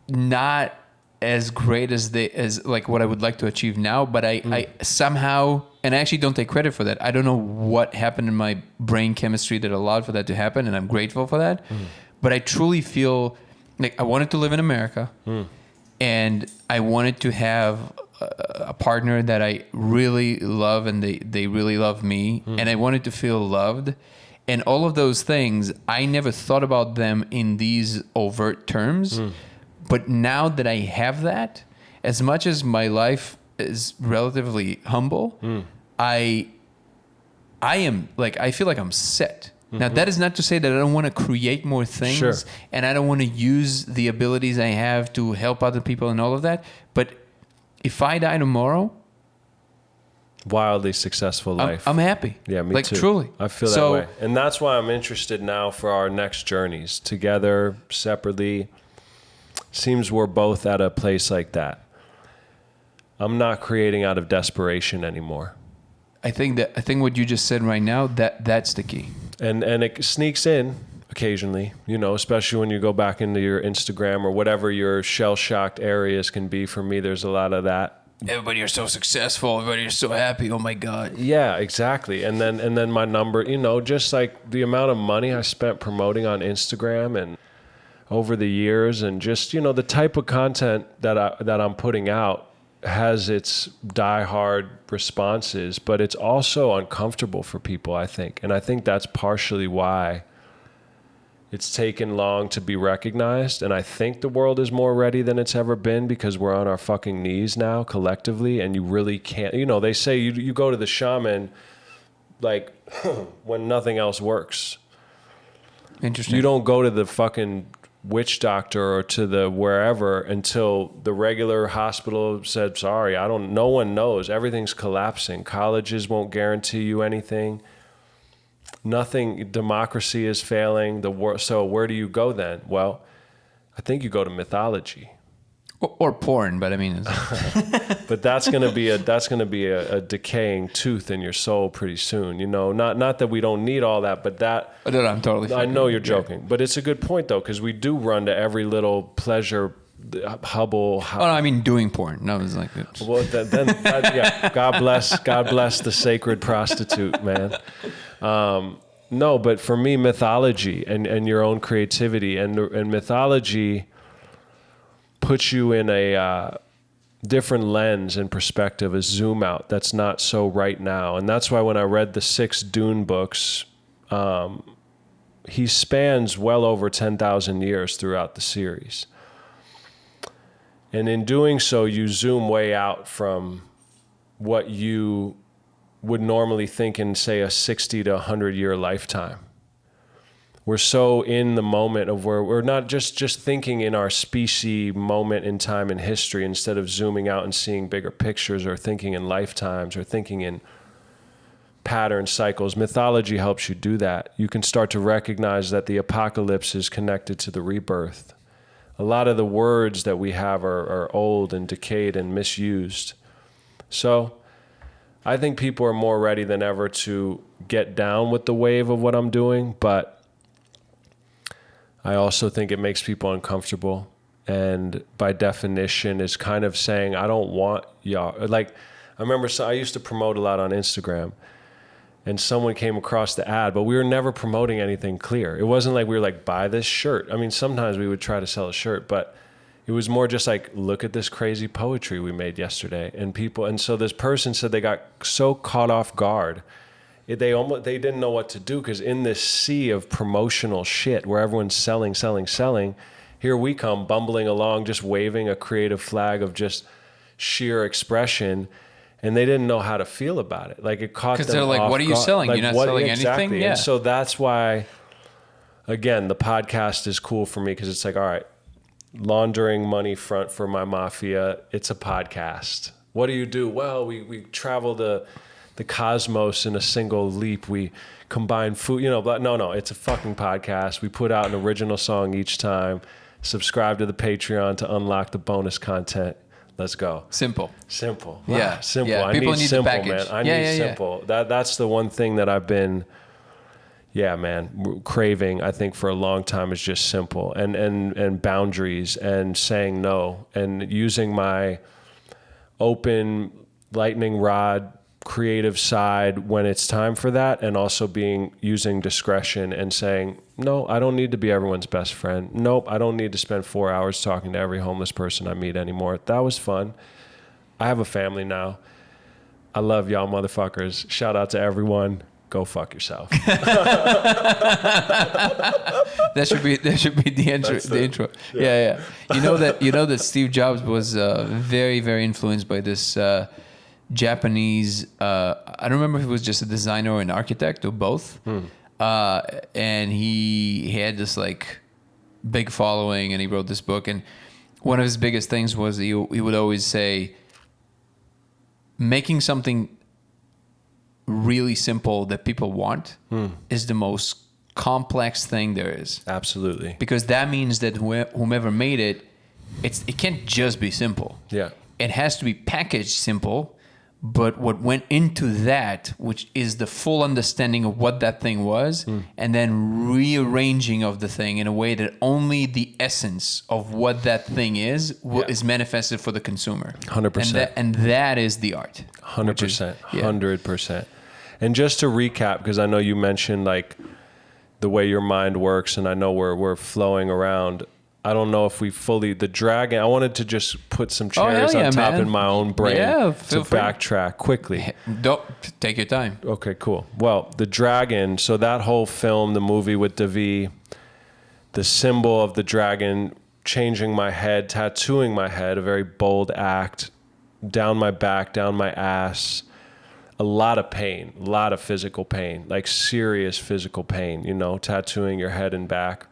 not as great as like what I would like to achieve now. But I somehow, and I actually don't take credit for that. I don't know what happened in my brain chemistry that allowed for that to happen, and I'm grateful for that. But I truly feel like I wanted to live in America. and I wanted to have a partner that I really love, and they really love me, and I wanted to feel loved. And all of those things, I never thought about them in these overt terms. But now that I have that, as much as my life is relatively humble, I am like, I feel like I'm set. Now, that is not to say that I don't want to create more things, and I don't want to use the abilities I have to help other people and all of that. But if I die tomorrow, wildly successful life. I'm happy. Yeah, me like, too. Truly. I feel that way. And that's why I'm interested now for our next journeys, together, separately. Seems we're both at a place like that. I'm not creating out of desperation anymore. I think what you just said right now, that's the key. And it sneaks in occasionally, you know, especially when you go back into your Instagram or whatever your shell-shocked areas can be. For me, there's a lot of that. Everybody are so successful. Everybody are so happy. Oh my God. Yeah, exactly. And then my number, you know, just like the amount of money I spent promoting on Instagram and over the years, and just, you know, the type of content that I'm putting out has its diehard responses, but it's also uncomfortable for people, I think. And I think that's partially why it's taken long to be recognized. And I think the world is more ready than it's ever been, because we're on our fucking knees now collectively, and you really can't, you know, they say you go to the shaman like when nothing else works. Interesting. You don't go to the fucking witch doctor or to the wherever until the regular hospital said, sorry, no one knows. Everything's collapsing. Colleges won't guarantee you anything. Nothing, democracy is failing. So where do you go then? Well, I think you go to mythology. Or porn, but I mean, but that's going to be a decaying tooth in your soul pretty soon. You know, not that we don't need all that, but that. No, I'm totally. I know you're joking, but it's a good point though, because we do run to every little pleasure hubble. Oh, no, I mean doing porn. No, it's like it. Well, yeah. God bless the sacred prostitute, man. No, but for me, mythology and your own creativity and mythology puts you in a different lens and perspective, a zoom out that's not so right now. And that's why when I read the 6 Dune books, he spans well over 10,000 years throughout the series. And in doing so, you zoom way out from what you would normally think in, say, a 60 to 100 year lifetime. We're so in the moment of where we're not just thinking in our species moment in time in history, instead of zooming out and seeing bigger pictures, or thinking in lifetimes, or thinking in pattern cycles. Mythology helps you do that. You can start to recognize that the apocalypse is connected to the rebirth. A lot of the words that we have are old and decayed and misused. So I think people are more ready than ever to get down with the wave of what I'm doing, but I also think it makes people uncomfortable, and by definition is kind of saying, I don't want y'all. Like, I remember I used to promote a lot on Instagram, and someone came across the ad, but we were never promoting anything clear. It wasn't like we were like, buy this shirt. I mean, sometimes we would try to sell a shirt, but it was more just like, look at this crazy poetry we made yesterday. And so this person said they got so caught off guard. They didn't know what to do, because in this sea of promotional shit where everyone's selling, here we come bumbling along, just waving a creative flag of just sheer expression, and they didn't know how to feel about it. Like, it caught them off guard. Because they're like, what are you selling? Like, you're not selling anything? Yeah. And so that's why, again, the podcast is cool for me, because it's like, all right, laundering money front for my mafia, it's a podcast. What do you do? Well, we travel the cosmos in a single leap. We combine food, you know, but no, it's a fucking podcast. We put out an original song each time. Subscribe to the Patreon to unlock the bonus content. Let's go. Simple. Wow, Yeah. simple. Yeah. I People need need simple, the package. man. I need simple. That's the one thing that I've been, craving, I think, for a long time, is just simple and boundaries, and saying no, and using my open lightning rod creative side when it's time for that, and also using discretion and saying, no, I don't need to be everyone's best friend. Nope, I don't need to spend 4 hours talking to every homeless person I meet anymore. That was fun. I have a family now. I love y'all motherfuckers. Shout out to everyone. Go fuck yourself. That should be the intro. The intro. Yeah. You know that Steve Jobs was very, very influenced by this Japanese. I don't remember if it was just a designer or an architect or both. And he had this like big following, and he wrote this book. And one of his biggest things was he would always say, making something really simple that people want is the most complex thing there is. Absolutely. Because that means that whomever made it, it can't just be simple. Yeah. It has to be packaged simple, but what went into that, which is the full understanding of what that thing was, and then rearranging of the thing in a way that only the essence of what that thing is manifested for the consumer. 100%. And that is the art. 100%. 100%. And just to recap, because I know you mentioned like the way your mind works, and I know we're flowing around. I don't know if we the dragon, I wanted to just put some cherries on top in my own brain to backtrack quickly. Don't take your time. Okay, cool. Well, the dragon, so that whole film, the movie with Davi, the symbol of the dragon changing my head, tattooing my head, a very bold act, down my back, down my ass, a lot of pain, a lot of physical pain, like serious physical pain, tattooing your head and back.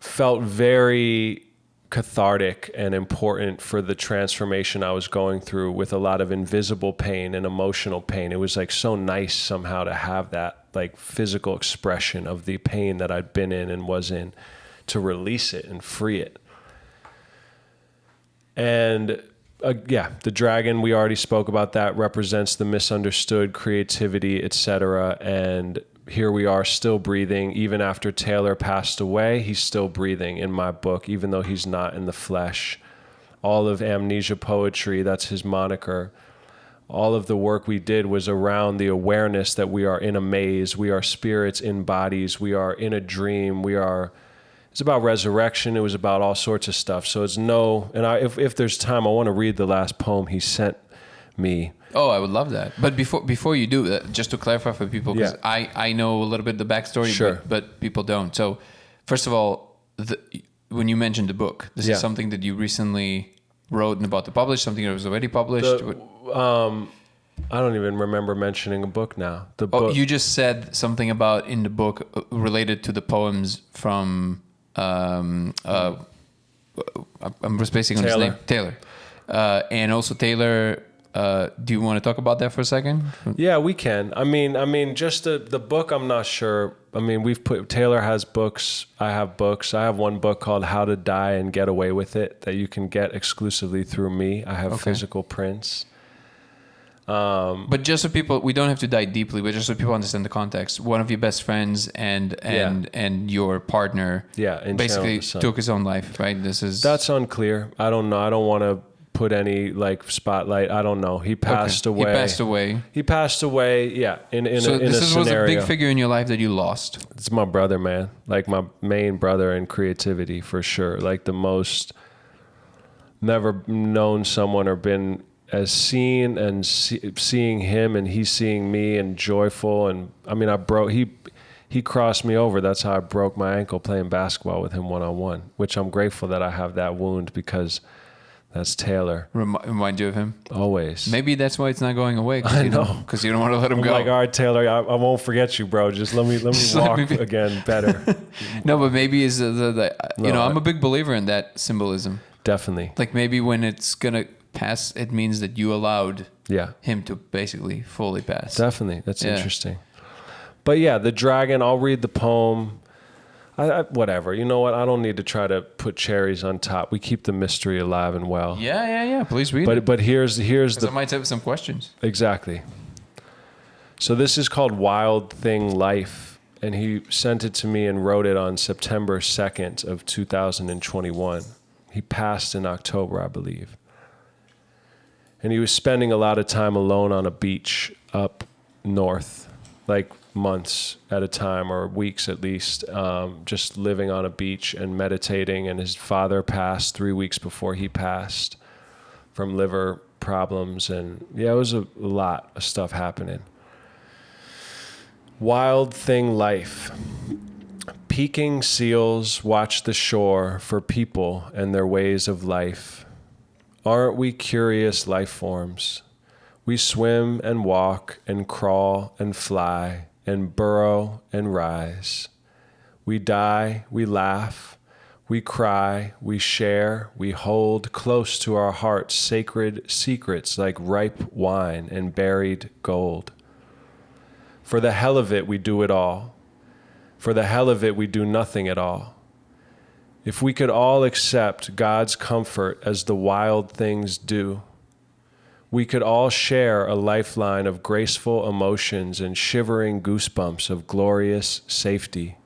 Felt very cathartic and important for the transformation I was going through, with a lot of invisible pain and emotional pain. It was like so nice somehow to have that like physical expression of the pain that I'd been in and was in, to release it and free it. And the dragon, we already spoke about that, represents the misunderstood, creativity, etc. And here we are still breathing. Even after Taylor passed away, he's still breathing in my book, even though he's not in the flesh. All of Amnesia Poetry, that's his moniker. All of the work we did was around the awareness that we are in a maze. We are spirits in bodies. We are in a dream. It's about resurrection. It was about all sorts of stuff. So if there's time, I want to read the last poem he sent me. Oh, I would love that. But before you do that, just to clarify for people, because I know a little bit of the backstory, sure, but people don't. So first of all, when you mentioned the book, this is something that you recently wrote and about to publish, something that was already published? I don't even remember mentioning a book now. The book. You just said something about in the book related to the poems from... I'm just basing on his name, Taylor. And also Taylor, do you want to talk about that for a second? Yeah, we can. I mean, just the book, I'm not sure. I mean, Taylor has books. I have books. I have one book called How to Die and Get Away with It that you can get exclusively through me. I have physical prints. But just so people, we don't have to dive deeply, but just so people understand the context, one of your best friends and your partner basically took his own life, right? That's unclear. I don't know. I don't want to put any like spotlight. I don't know. He passed away. He passed away. Yeah. In a scenario. So this was a big figure in your life that you lost. It's my brother, man. Like my main brother in creativity for sure. Like the most, never known someone or been as seen and seeing him and he seeing me and joyful. And I mean, he crossed me over. That's how I broke my ankle playing basketball with him one-on-one, which I'm grateful that I have that wound, because that's Taylor. Remind you of him? Always. Maybe that's why it's not going away. I know. Because you don't want to let him go. Like, all right, Taylor, I won't forget you, bro. Just let me walk again better. No, but maybe is I'm a big believer in that symbolism. Definitely. Like maybe when it's going to pass, it means that you allowed him to basically fully pass. Definitely. That's interesting. But the dragon, I'll read the poem. Whatever. You know what? I don't need to try to put cherries on top. We keep the mystery alive and well. Yeah. Please read it. But here's the... I might have some questions. Exactly. So this is called Wild Thing Life. And he sent it to me and wrote it on September 2nd of 2021. He passed in October, I believe. And he was spending a lot of time alone on a beach up north, like months at a time or weeks at least, just living on a beach and meditating. And his father passed 3 weeks before he passed from liver problems. And yeah, it was a lot of stuff happening. Wild thing life. Peking seals watch the shore for people and their ways of life. Aren't we curious life forms? We swim and walk and crawl and fly and burrow and rise. We die, we laugh, we cry, we share, we hold close to our hearts sacred secrets like ripe wine and buried gold. For the hell of it, we do it all. For the hell of it, we do nothing at all. If we could all accept God's comfort as the wild things do, we could all share a lifeline of graceful emotions and shivering goosebumps of glorious safety.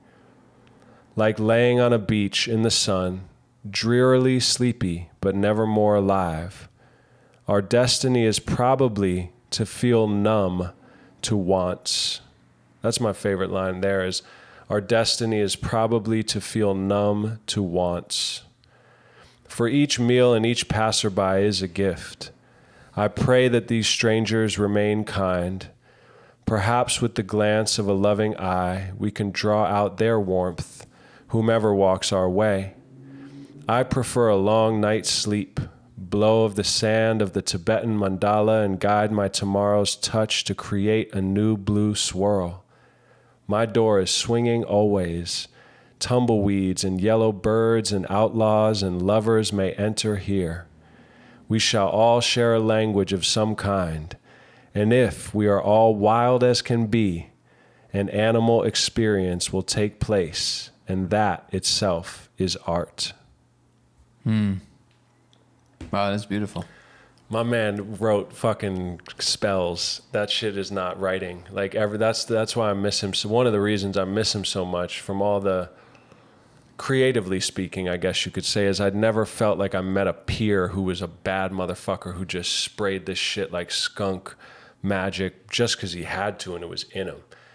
Like laying on a beach in the sun, drearily sleepy but never more alive, our destiny is probably to feel numb to wants. That's my favorite line there is, our destiny is probably to feel numb to wants. For each meal and each passerby is a gift. I pray that these strangers remain kind. Perhaps with the glance of a loving eye, we can draw out their warmth, whomever walks our way. I prefer a long night's sleep, blow of the sand of the Tibetan mandala, and guide my tomorrow's touch to create a new blue swirl. My door is swinging always. Tumbleweeds and yellow birds and outlaws and lovers may enter here. We shall all share a language of some kind, and if we are all wild as can be, an animal experience will take place, and that itself is art. Wow, that's beautiful. My man wrote fucking spells. That shit is not writing. Like that's why I miss him. So one of the reasons I miss him so much, from all the, creatively speaking, I guess you could say, is I'd never felt like I met a peer who was a bad motherfucker who just sprayed this shit like skunk magic just because he had to and it was in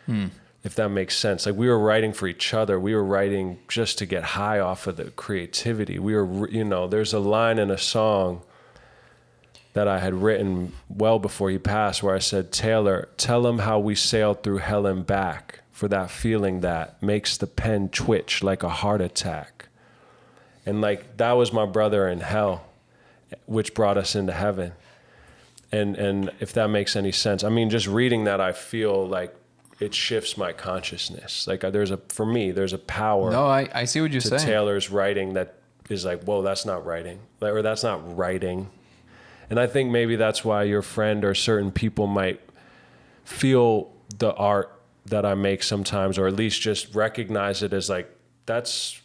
him. If that makes sense. Like we were writing for each other. We were writing just to get high off of the creativity. We were, there's a line in a song that I had written well before he passed where I said, Taylor, tell him how we sailed through hell and back for that feeling that makes the pen twitch like a heart attack. And like, that was my brother in hell, which brought us into heaven. And if that makes any sense, I mean, just reading that, I feel like it shifts my consciousness. Like for me, there's a power. No, I see what you're saying. Taylor's writing that is like, whoa, that's not writing. Or that's not writing. And I think maybe that's why your friend or certain people might feel the art that I make sometimes, or at least just recognize it as like, that's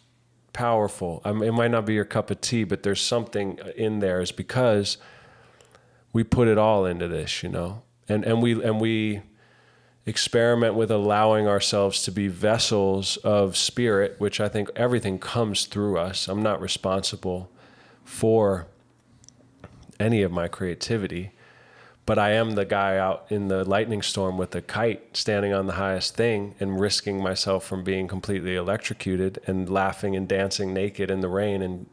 powerful. I mean, it might not be your cup of tea, but there's something in there, is because we put it all into this, and we experiment with allowing ourselves to be vessels of spirit, which I think everything comes through us. I'm not responsible for any of my creativity, but I am the guy out in the lightning storm with a kite standing on the highest thing and risking myself from being completely electrocuted and laughing and dancing naked in the rain. And,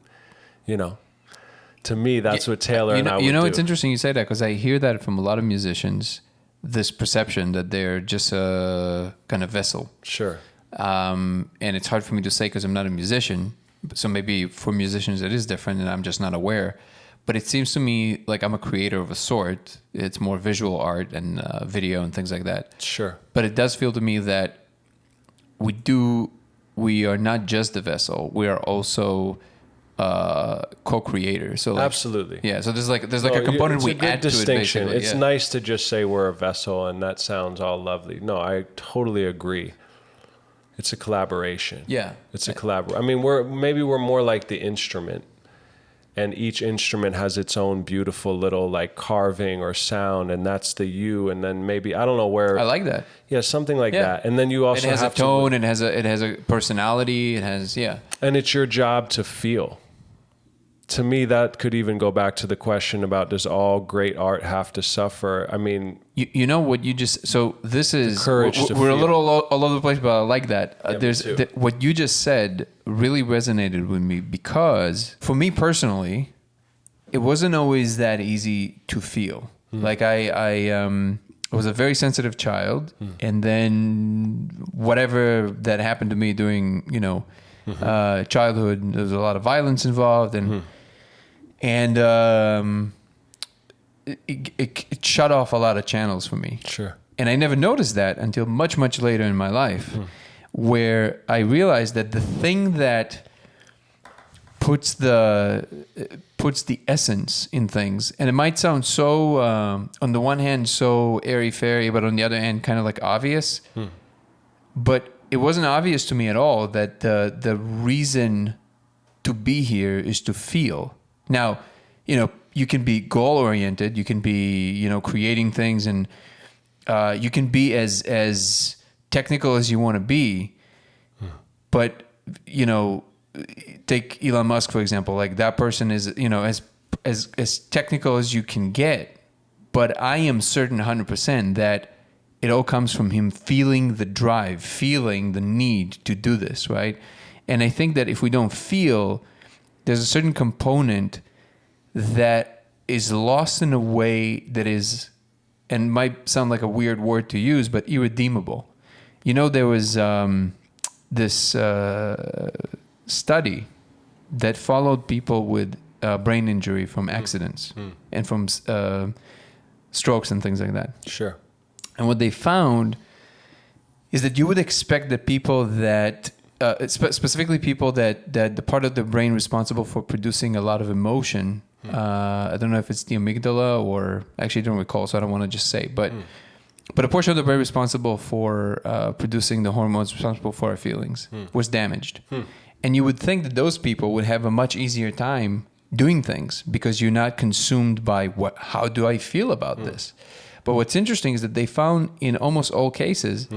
to me, that's what Taylor and I would do. It's interesting you say that, because I hear that from a lot of musicians, this perception that they're just a kind of vessel. Sure. And it's hard for me to say because I'm not a musician. So maybe for musicians it is different and I'm just not aware. But it seems to me like I'm a creator of a sort. It's more visual art and video and things like that. Sure. But it does feel to me that we are not just the vessel. We are also co-creators. So absolutely. Yeah. So there's a component we add distinction. to it. It's nice to just say we're a vessel and that sounds all lovely. No, I totally agree. It's a collaboration. Yeah. It's a collaboration. I mean, we're more like the instrument. And each instrument has its own beautiful little like carving or sound, and that's the you. And then maybe, I don't know where. I like that. Yeah, something like that. And then you also have a tone, it has a personality, it has. And it's your job to feel. to me, that could even go back to the question about, does all great art have to suffer? I mean, you know what you just, so this is, courage to we're a feel. little all over the place, but I like that. Yeah, me too. What you just said really resonated with me, because for me personally, it wasn't always that easy to feel. Like I was a very sensitive child, and then whatever that happened to me during, childhood, there was a lot of violence involved, and it shut off a lot of channels for me. Sure. And I never noticed that until much, much later in my life, where I realized that the thing that puts the essence in things, and it might sound so, on the one hand, so airy-fairy, but on the other hand, kind of like obvious. But it wasn't obvious to me at all that the reason to be here is to feel. Now, you can be goal-oriented, you can be, creating things, and you can be as technical as you want to be, but, take Elon Musk, for example. Like, that person is, as technical as you can get, but I am certain 100% that it all comes from him feeling the drive, feeling the need to do this, right? And I think that if we don't feel, there's a certain component that is lost in a way that is, and might sound like a weird word to use, but irredeemable. There was this study that followed people with brain injury from accidents and from strokes and things like that. Sure. And what they found is that you would expect that people that, specifically people that the part of the brain responsible for producing a lot of emotion, I don't know if it's the amygdala, or actually I don't recall, so I don't want to just say, but a portion of the brain responsible for producing the hormones responsible for our feelings was damaged. And you would think that those people would have a much easier time doing things, because you're not consumed by how do I feel about this? But what's interesting is that they found in almost all cases,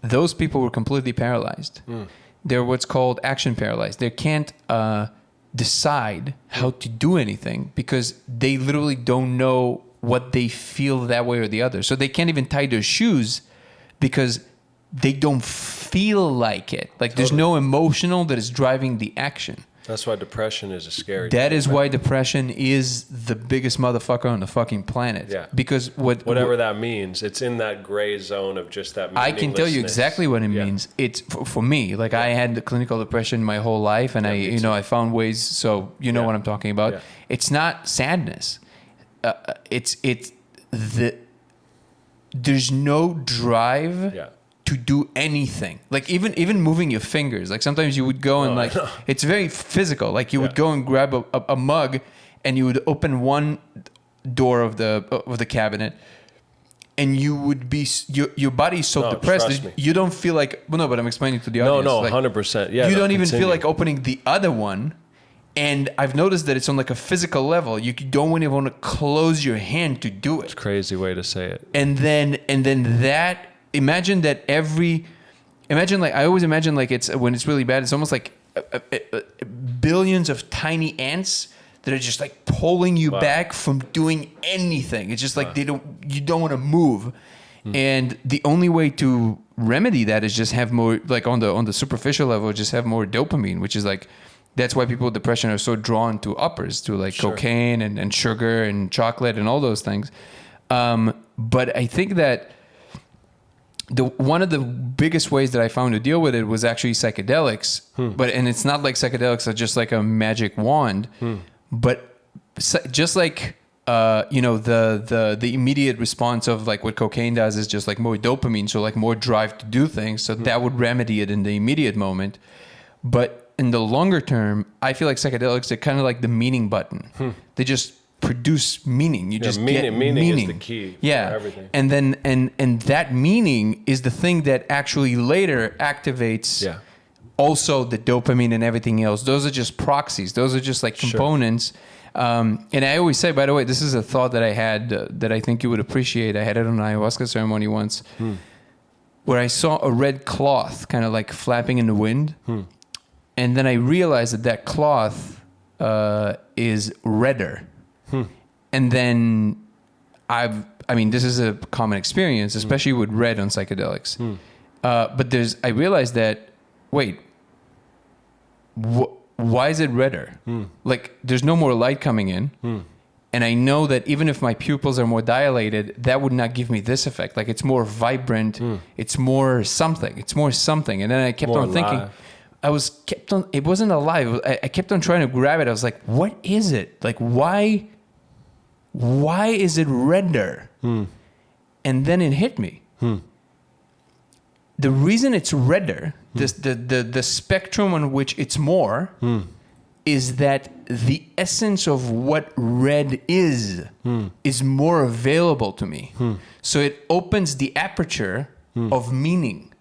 those people were completely paralyzed. They're what's called action paralyzed. They can't decide how to do anything, because they literally don't know what they feel that way or the other. So they can't even tie their shoes because they don't feel like it. Like, there's no emotional that is driving the action. That's why depression is a scary That thing, is why depression is the biggest motherfucker on the fucking planet. Yeah. Because whatever that means, it's in that gray zone of just that I can tell you exactly what it Yeah. means. It's for me. Like, I had the clinical depression my whole life, and I found ways. So know what I'm talking about. Yeah. It's not sadness. It's there's no drive. Yeah. To do anything, like even moving your fingers. Like, sometimes you would go and it's very physical. Like, you would go and grab a mug, and you would open one door of the cabinet, and you would be your body's so depressed that you don't feel like. Well, no, but I'm explaining to the audience. No, like, 100%. Yeah, you don't even continue. feel like opening the other one. And I've noticed that it's on like a physical level. You don't even want to close your hand to do it. It's a crazy way to say it. And then that. Imagine that I always imagine, like, it's when it's really bad, it's almost like billions of tiny ants that are just like pulling you back from doing anything. It's just like you don't want to move. And the only way to remedy that is just have more, like, on the superficial level, just have more dopamine, which is like, that's why people with depression are so drawn to uppers, to like cocaine and sugar and chocolate and all those things. But I think that one of the biggest ways that I found to deal with it was actually psychedelics. And it's not like psychedelics are just like a magic wand, but just like the immediate response of like what cocaine does is just like more dopamine, so like more drive to do things. So that would remedy it in the immediate moment. But in the longer term, I feel like psychedelics are kind of like the meaning button. They just produce meaning. You just get meaning is the key for everything. And then and that meaning is the thing that actually later activates also the dopamine and everything else. Those are just proxies. Those are just like components. And I always say, by the way, this is a thought that I had that I think you would appreciate. I had it on an ayahuasca ceremony once where I saw a red cloth kind of like flapping in the wind. And then I realized that cloth is redder. And then this is a common experience, especially with red on psychedelics. But I realized that, wait, why is it redder? Like, there's no more light coming in. And I know that even if my pupils are more dilated, that would not give me this effect. Like, it's more vibrant. It's more something. And then I kept on thinking, it wasn't alive. I kept on trying to grab it. I was like, what is it? Like, why is it redder? And then it hit me. The reason it's redder, the spectrum on which it's more, is that the essence of what red is more available to me. So it opens the aperture of meaning.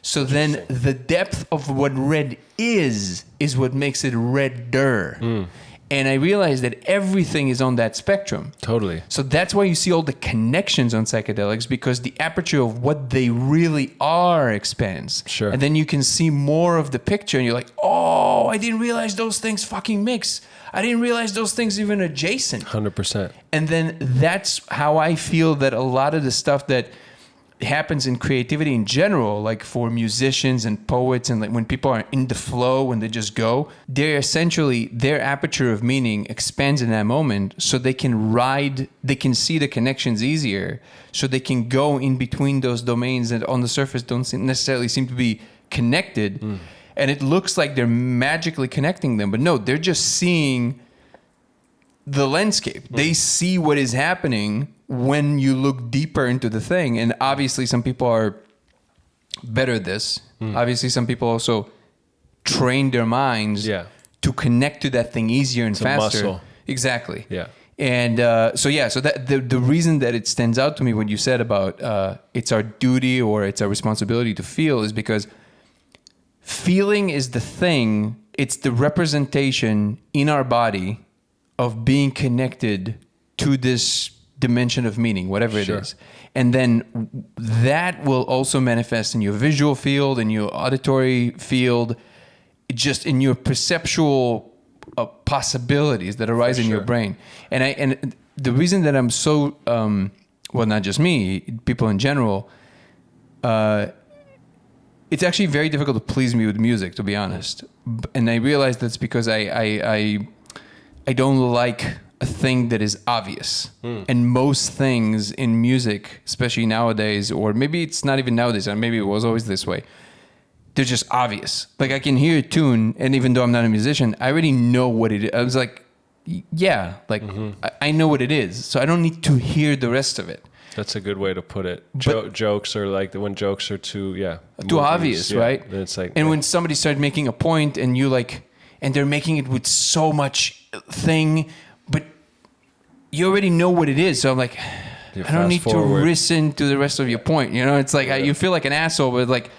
So then the depth of what red is what makes it redder. And I realized that everything is on that spectrum. Totally. So that's why you see all the connections on psychedelics, because the aperture of what they really are expands. Sure. And then you can see more of the picture and you're like, oh, I didn't realize those things fucking mix. I didn't realize those things even adjacent. 100%. And then that's how I feel that a lot of the stuff that happens in creativity in general, like for musicians and poets, and like when people are in the flow, when they just go, they're essentially, their aperture of meaning expands in that moment, so they can see the connections easier, so they can go in between those domains that on the surface don't necessarily seem to be connected. And it looks like they're magically connecting them, but no, they're just seeing the landscape. They see what is happening when you look deeper into the thing. And obviously some people are better at this. Obviously some people also train their minds to connect to that thing easier and faster. Muscle. Exactly. Yeah. And so that the reason that it stands out to me when you said about it's our duty or it's our responsibility to feel is because feeling is the thing, it's the representation in our body of being connected to this dimension of meaning, whatever it is. And then that will also manifest in your visual field, in your auditory field, just in your perceptual possibilities that arise in your brain. And the reason that I'm so, well, not just me, people in general, it's actually very difficult to please me with music, to be honest. And I realize that's because I don't like a thing that is obvious. And most things in music, especially nowadays, or maybe it's not even nowadays, or maybe it was always this way, they're just obvious. Like I can hear a tune, and even though I'm not a musician, I already know what it is. I was like, yeah, like I know what it is, so I don't need to hear the rest of it. That's a good way to put it. Jokes are like when jokes are too obvious, right? Then it's like, and when somebody started making a point, and you like, and they're making it with so much thing, but you already know what it is. So I'm like, I don't need to listen to the rest of your point. You know, it's like you feel like an asshole, but like,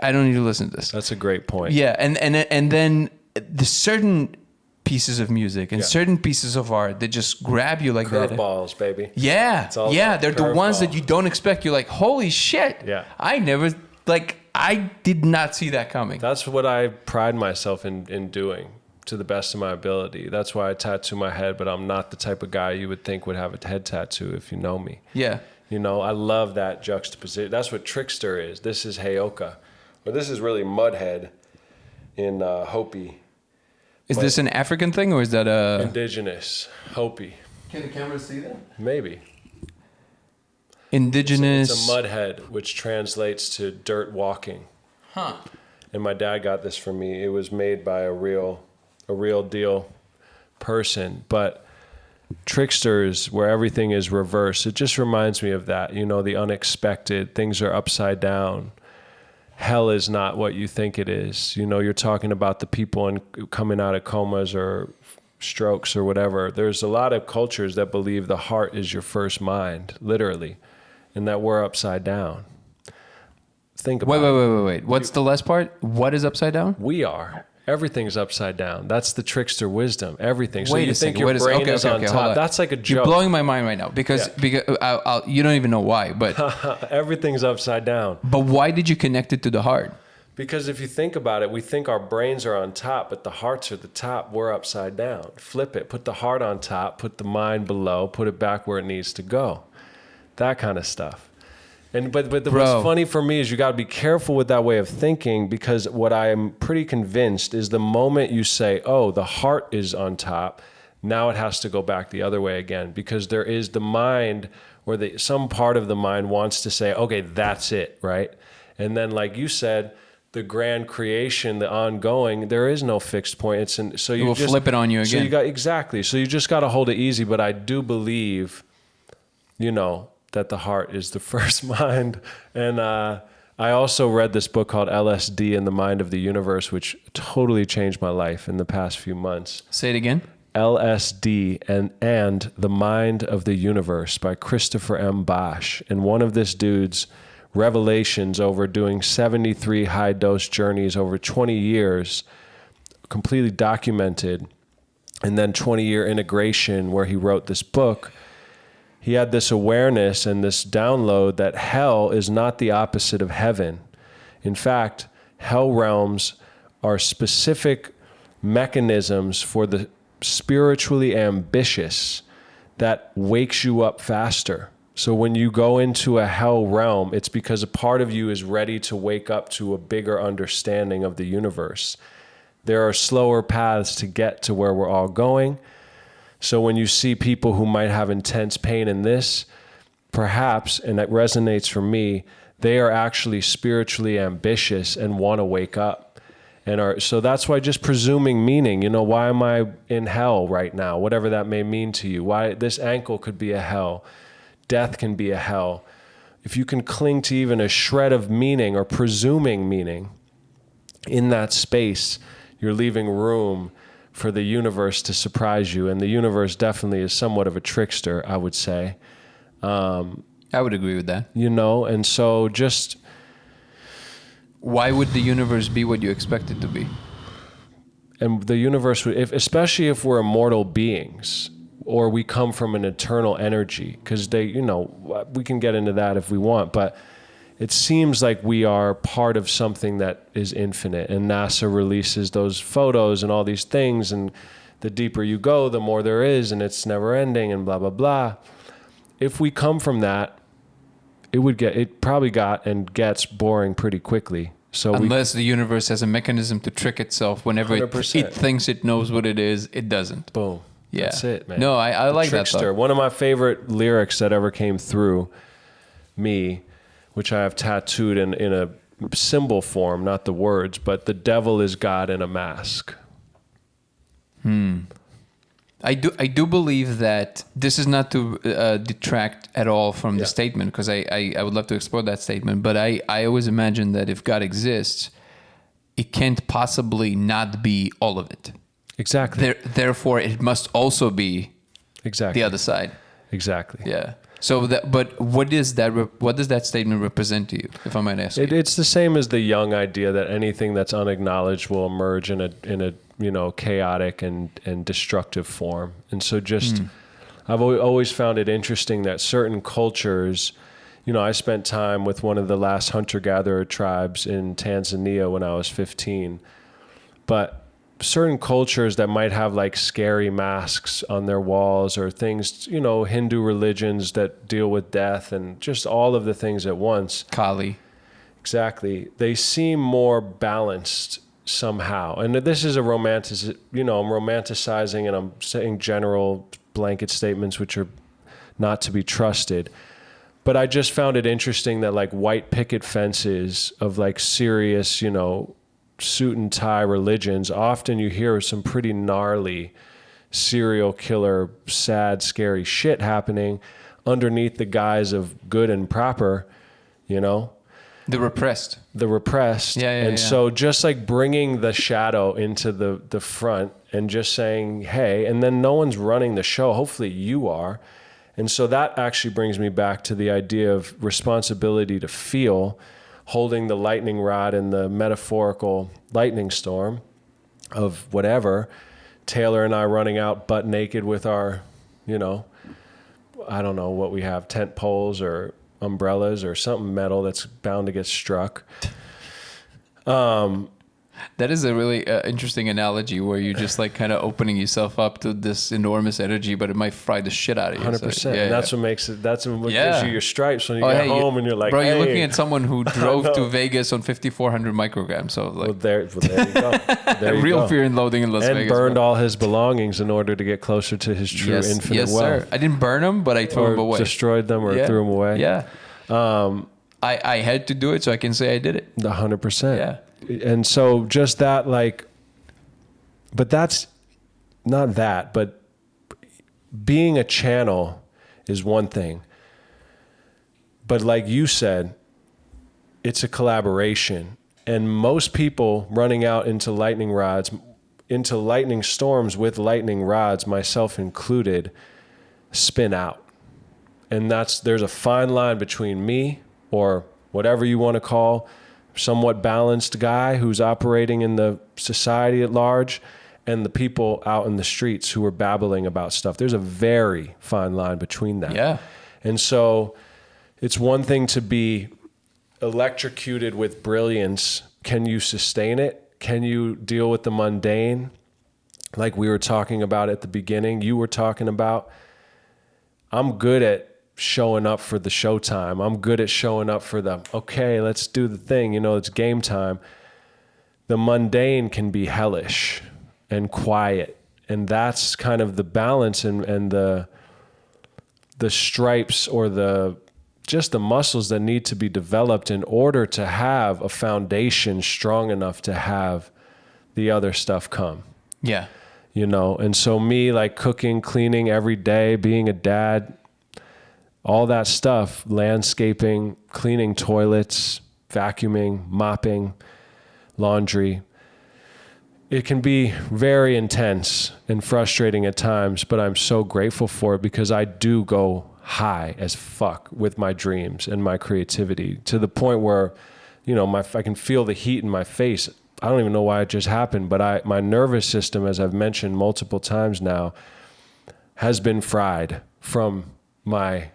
I don't need to listen to this. That's a great point. Yeah, and then the certain pieces of music and certain pieces of art that just grab you like that. Curveballs, baby. Yeah, they're the ones that you don't expect. You're like, holy shit. Yeah. I did not see that coming. That's what I pride myself in doing to the best of my ability. That's why I tattoo my head, but I'm not the type of guy you would think would have a head tattoo if you know me. Yeah. You know, I love that juxtaposition. That's what Trickster is. This is Heyoka. Or this is really Mudhead in Hopi. Is this an African thing or is that a... Indigenous. Hopi. Can the camera see that? Maybe. Indigenous... It's a mudhead, which translates to dirt walking. Huh. And my dad got this for me. It was made by a real deal person. But Tricksters, where everything is reversed, it just reminds me of that. You know, the unexpected. Things are upside down. Hell is not what you think it is. You know, you're talking about the people coming out of comas or strokes or whatever. There's a lot of cultures that believe the heart is your first mind, literally, and that we're upside down. Think about it. Wait. What's the last part? What is upside down? We are. Everything's upside down. That's the trickster wisdom. Everything. So wait you a think second, your brain is on top. On. That's like a joke. You're blowing my mind right now because you don't even know why, but everything's upside down. But why did you connect it to the heart? Because if you think about it, we think our brains are on top, but the hearts are the top. We're upside down. Flip it. Put the heart on top. Put the mind below. Put it back where it needs to go. That kind of stuff. And but what's funny for me is you got to be careful with that way of thinking, because what I am pretty convinced is the moment you say, "Oh, the heart is on top," now it has to go back the other way again, because there is the mind, or some part of the mind wants to say, "Okay, that's it," right? And then, like you said, the grand creation, the ongoing, there is no fixed point. So you just flip it on you again. So you got exactly. So you just got to hold it easy. But I do believe, that the heart is the first mind. And I also read this book called LSD and the Mind of the Universe, which totally changed my life in the past few months. Say it again. LSD and the Mind of the Universe by Christopher M. Bosch. And one of this dude's revelations over doing 73 high-dose journeys over 20 years, completely documented, and then 20-year integration where he wrote this book. He had this awareness and this download that hell is not the opposite of heaven. In fact, hell realms are specific mechanisms for the spiritually ambitious that wakes you up faster. So when you go into a hell realm, it's because a part of you is ready to wake up to a bigger understanding of the universe. There are slower paths to get to where we're all going. So when you see people who might have intense pain in this, perhaps, and that resonates for me, they are actually spiritually ambitious and want to wake up. So that's why just presuming meaning, why am I in hell right now? Whatever that may mean to you. Why this ankle could be a hell. Death can be a hell. If you can cling to even a shred of meaning or presuming meaning in that space, you're leaving room for the universe to surprise you. And the universe definitely is somewhat of a trickster, I would say. I would agree with that. And so just... Why would the universe be what you expect it to be? And the universe, especially if we're immortal beings, or we come from an eternal energy, because we can get into that if we want, but it seems like we are part of something that is infinite, and NASA releases those photos and all these things, and the deeper you go, the more there is, and it's never ending, and blah, blah, blah. If we come from that, it probably got and gets boring pretty quickly. So unless the universe has a mechanism to trick itself whenever it thinks it knows what it is, it doesn't. Boom. Yeah. That's it, man. No, I like trickster. that thought. One of my favorite lyrics that ever came through me, which I have tattooed in a symbol form, not the words, but the devil is God in a mask. I do believe that this is not to detract at all from the statement, because I would love to explore that statement, but I always imagine that if God exists, it can't possibly not be all of it. Exactly. Therefore, it must also be the other side. Exactly. Yeah. So but what does that statement represent to you, if I might ask you? It's the same as the Jung idea that anything that's unacknowledged will emerge in a chaotic and destructive form. And so I've always found it interesting that certain cultures, I spent time with one of the last hunter-gatherer tribes in Tanzania when I was 15, but certain cultures that might have like scary masks on their walls or things, Hindu religions that deal with death and just all of the things at once. Kali. Exactly. They seem more balanced somehow. And this is I'm romanticizing and I'm saying general blanket statements which are not to be trusted. But I just found it interesting that like white picket fences of like serious, suit and tie religions, often you hear some pretty gnarly serial killer, sad, scary shit happening underneath the guise of good and proper, The repressed. Yeah. So just like bringing the shadow into the front and just saying, hey, and then no one's running the show. Hopefully you are. And so that actually brings me back to the idea of responsibility to feel, holding the lightning rod in the metaphorical lightning storm of whatever. Taylor and I running out butt naked with our, I don't know what we have, tent poles or umbrellas or something metal that's bound to get struck. That is a really interesting analogy where you're just like kind of opening yourself up to this enormous energy, but it might fry the shit out of you. 100%. So, and that's what makes it. That's what gives you your stripes when you get home, and you're like, bro, hey. you're looking at someone who drove to Vegas on 5,400 micrograms. So like, well, there you go. There you real go. fear and loading in Las Vegas. And burned all his belongings in order to get closer to his true infinite wealth. Sir. I didn't burn them, but I threw them away. Destroyed them or threw them away. Yeah. I had to do it, so I can say I did it. 100%. Yeah. And so just that, like, but that's not that, but being a channel is one thing. But like you said, it's a collaboration. And most people running out into lightning rods, into lightning storms with lightning rods, myself included, spin out. And there's a fine line between me, or whatever you want to call somewhat balanced guy who's operating in the society at large, and the people out in the streets who are babbling about stuff. There's a very fine line between that. Yeah. And so it's one thing to be electrocuted with brilliance. Can you sustain it? Can you deal with the mundane? Like we were talking about at the beginning, you were talking about, I'm good at showing up for the showtime. I'm good at showing up for okay, let's do the thing. It's game time. The mundane can be hellish and quiet. And that's kind of the balance and the stripes, or just the muscles that need to be developed in order to have a foundation strong enough to have the other stuff come. Yeah. And so me, like cooking, cleaning every day, being a dad, all that stuff, landscaping, cleaning toilets, vacuuming, mopping, laundry. It can be very intense and frustrating at times, but I'm so grateful for it because I do go high as fuck with my dreams and my creativity, to the point where, I can feel the heat in my face. I don't even know why it just happened, but my nervous system, as I've mentioned multiple times now, has been fried from my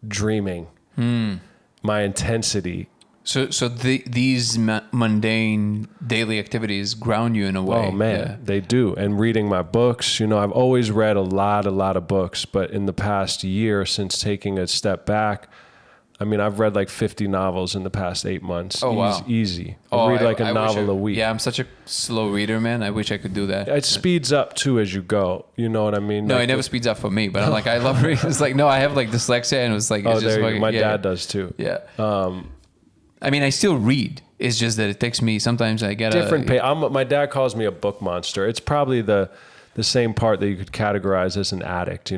dreaming, my intensity. So these mundane daily activities ground you in a way. Oh man, they do. And reading my books, I've always read a lot of books, but in the past year, since taking a step back, I've read like 50 novels in the past 8 months. Oh, wow. Easy. I read like a novel a week. Yeah, I'm such a slow reader, man. I wish I could do that. It speeds up too as you go. You know what I mean? No, it never speeds up for me, but I'm like, I love reading. It's like, no, I have like dyslexia, and it was like, it's just fucking, my dad does too. Yeah. I still read. It's just that it takes me, sometimes I get different pace. My dad calls me a book monster. It's probably the same part that you could categorize as an addict.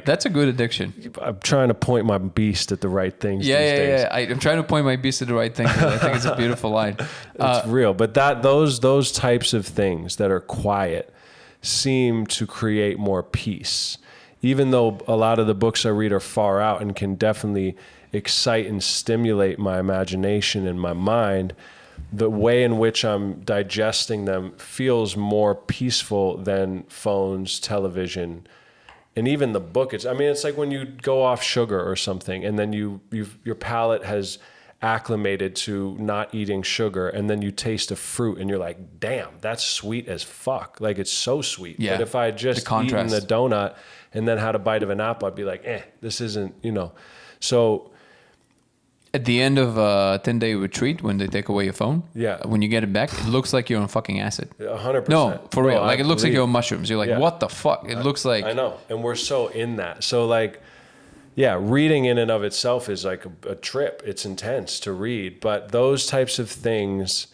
That's a good addiction. I'm trying to point my beast at the right things these days. I'm trying to point my beast at the right things. I think it's a beautiful line. It's real. But those types of things that are quiet seem to create more peace. Even though a lot of the books I read are far out and can definitely excite and stimulate my imagination and my mind, the way in which I'm digesting them feels more peaceful than phones, television, and even the book. It's like when you go off sugar or something, and then your palate has acclimated to not eating sugar, and then you taste a fruit and you're like, damn, that's sweet as fuck. Like, it's so sweet. Yeah. But if I had just eaten the donut and then had a bite of an apple, I'd be like, this isn't, So at the end of a 10-day retreat, when they take away your phone, when you get it back, it looks like you're on fucking acid. 100%. No, for real. Like, it looks like you're on mushrooms. You're like, what the fuck? It looks like... I know. And we're so in that. So, like, reading in and of itself is like a trip. It's intense to read. But those types of things,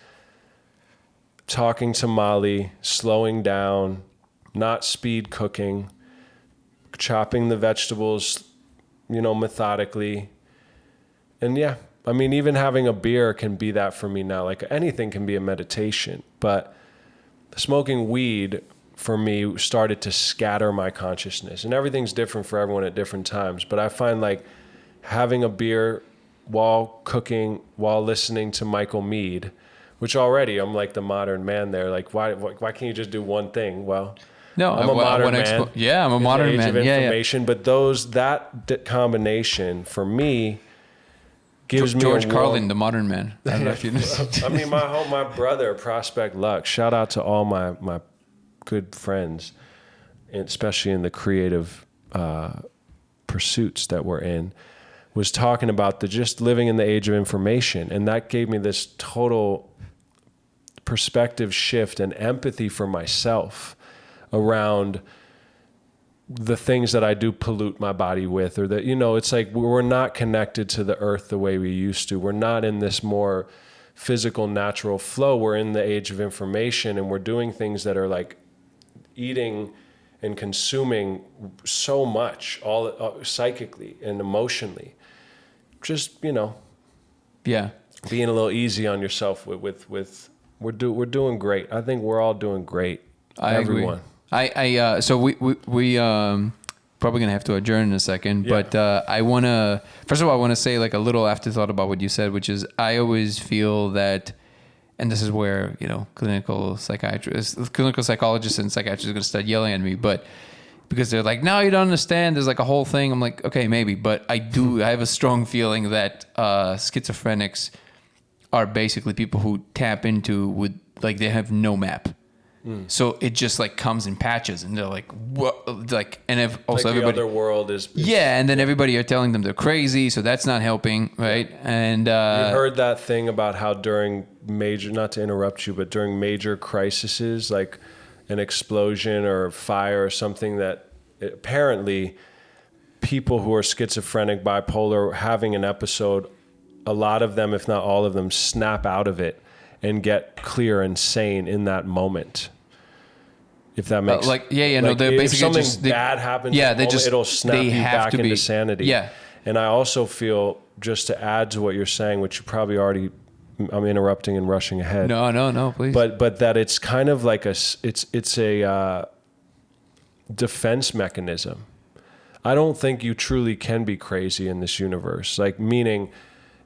talking to Molly, slowing down, not speed cooking, chopping the vegetables, methodically. And even having a beer can be that for me now. Like, anything can be a meditation. But smoking weed for me started to scatter my consciousness. And everything's different for everyone at different times. But I find like having a beer while cooking, while listening to Michael Meade, which already I'm like the modern man there. Like, why can't you just do one thing? Well, no, I'm a modern man. I'm a modern man. Of information. But that combination for me gives me George Carlin, the modern man. I don't know if you know. I mean, my brother, Prospect Luck. Shout out to all my good friends, especially in the creative pursuits that we're in. Was talking about just living in the age of information, and that gave me this total perspective shift and empathy for myself around the things that I do pollute my body with, or that, it's like we're not connected to the earth the way we used to. We're not in this more physical, natural flow. We're in the age of information, and we're doing things that are like eating and consuming so much, all psychically and emotionally. Just, yeah, being a little easy on yourself with we're doing great. I think we're all doing great. Everyone. Agree. So we probably gonna have to adjourn in a second, but I wanna first of all I wanna say like a little afterthought about what you said, which is I always feel that, and this is where clinical psychologists and psychiatrists are gonna start yelling at me, but because they're like, no, you don't understand. There's like a whole thing. I'm like, okay, maybe, but I have a strong feeling that schizophrenics are basically people who tap into with like they have no map. So it just like comes in patches, and they're like, what? Like, and if also like everybody, the other world is and then everybody are telling them they're crazy, so that's not helping, right? And you heard that thing about how during major, not to interrupt you, but during major crises, like an explosion or fire or something, that apparently people who are schizophrenic, bipolar, having an episode, a lot of them, if not all of them, snap out of it and get clear and sane in that moment. If that makes no, they're basically if something just bad happens, it'll snap you back into sanity. Yeah, and I also feel, just to add to what you're saying, which you probably already, I'm interrupting and rushing ahead. No, please. But that it's kind of like it's a defense mechanism. I don't think you truly can be crazy in this universe. Like, meaning,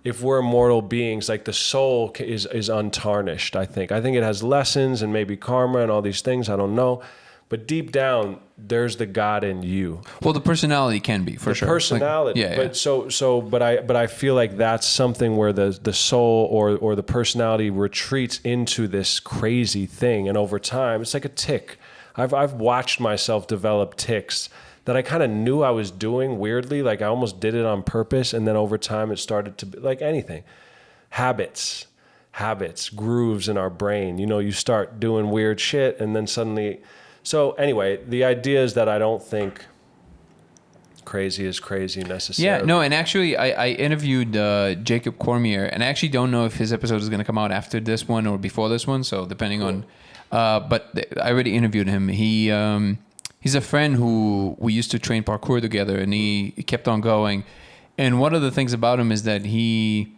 if we're immortal beings, like the soul is untarnished, I think. I think it has lessons and maybe karma and all these things. I don't know. But deep down, there's the God in you. Well, the personality can be, for sure. Personality. Like, but I feel like that's something where the soul or the personality retreats into this crazy thing. And over time, it's like a tick. I've watched myself develop tics that I kind of knew I was doing weirdly, like I almost did it on purpose, and then over time it started to be like anything. Habits, grooves in our brain. You start doing weird shit, and then suddenly... So anyway, the idea is that I don't think crazy is crazy necessarily. Yeah, no, and actually I interviewed Jacob Cormier, and I actually don't know if his episode is going to come out after this one or before this one, so depending on... But I already interviewed him. He's a friend who we used to train parkour together, and he kept on going. And one of the things about him is that he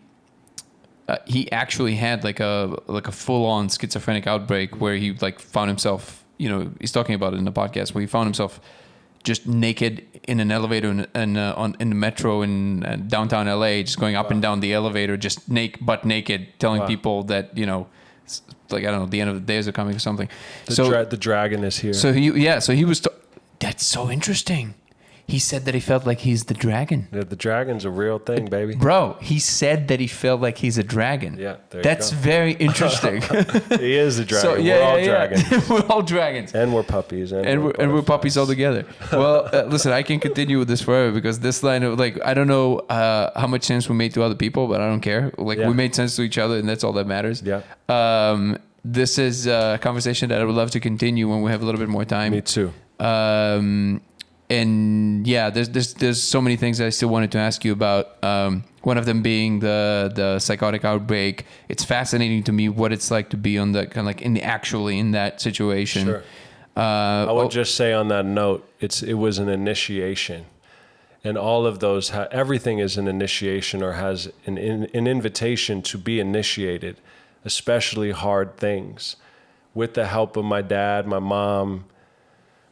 actually had like a full-on schizophrenic outbreak where he like found himself, he's talking about it in the podcast, where he found himself just naked in an elevator in the metro in downtown LA, just going up and down the elevator, just butt naked, telling people that, like, I don't know, the end of the days are coming or something. The dragon is here. So he was. That's so interesting. He said that he felt like he's the dragon. Yeah, the dragon's a real thing, baby. Bro, he said that he felt like he's a dragon. Yeah, that's very interesting. He is a dragon. So, we're all dragons. We're all dragons. And we're puppies. And we're puppies all together. Well, listen, I can continue with this forever, because this line of, like, I don't know how much sense we made to other people, but I don't care. Like, we made sense to each other, and that's all that matters. Yeah. This is a conversation that I would love to continue when we have a little bit more time. Me too. And yeah, there's so many things I still wanted to ask you about. One of them being the psychotic outbreak. It's fascinating to me what it's like to be on the kind of like in that situation. Sure. I would just say on that note, it was an initiation, and all of those everything is an initiation or has an invitation to be initiated, especially hard things, with the help of my dad, my mom.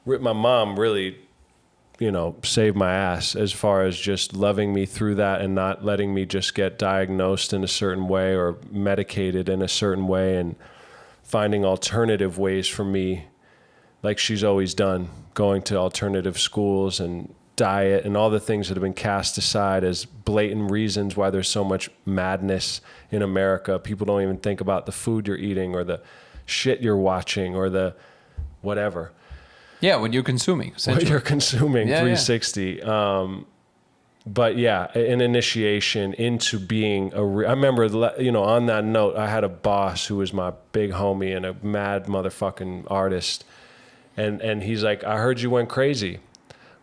My mom really, saved my ass as far as just loving me through that and not letting me just get diagnosed in a certain way or medicated in a certain way, and finding alternative ways for me, like she's always done, going to alternative schools and diet and all the things that have been cast aside as blatant reasons why there's so much madness in America. People don't even think about the food you're eating or the shit you're watching or the whatever. Yeah, when you're consuming. What you're consuming, yeah, 360. Yeah. But yeah, an initiation into being I remember, on that note, I had a boss who was my big homie and a mad motherfucking artist. And he's like, I heard you went crazy.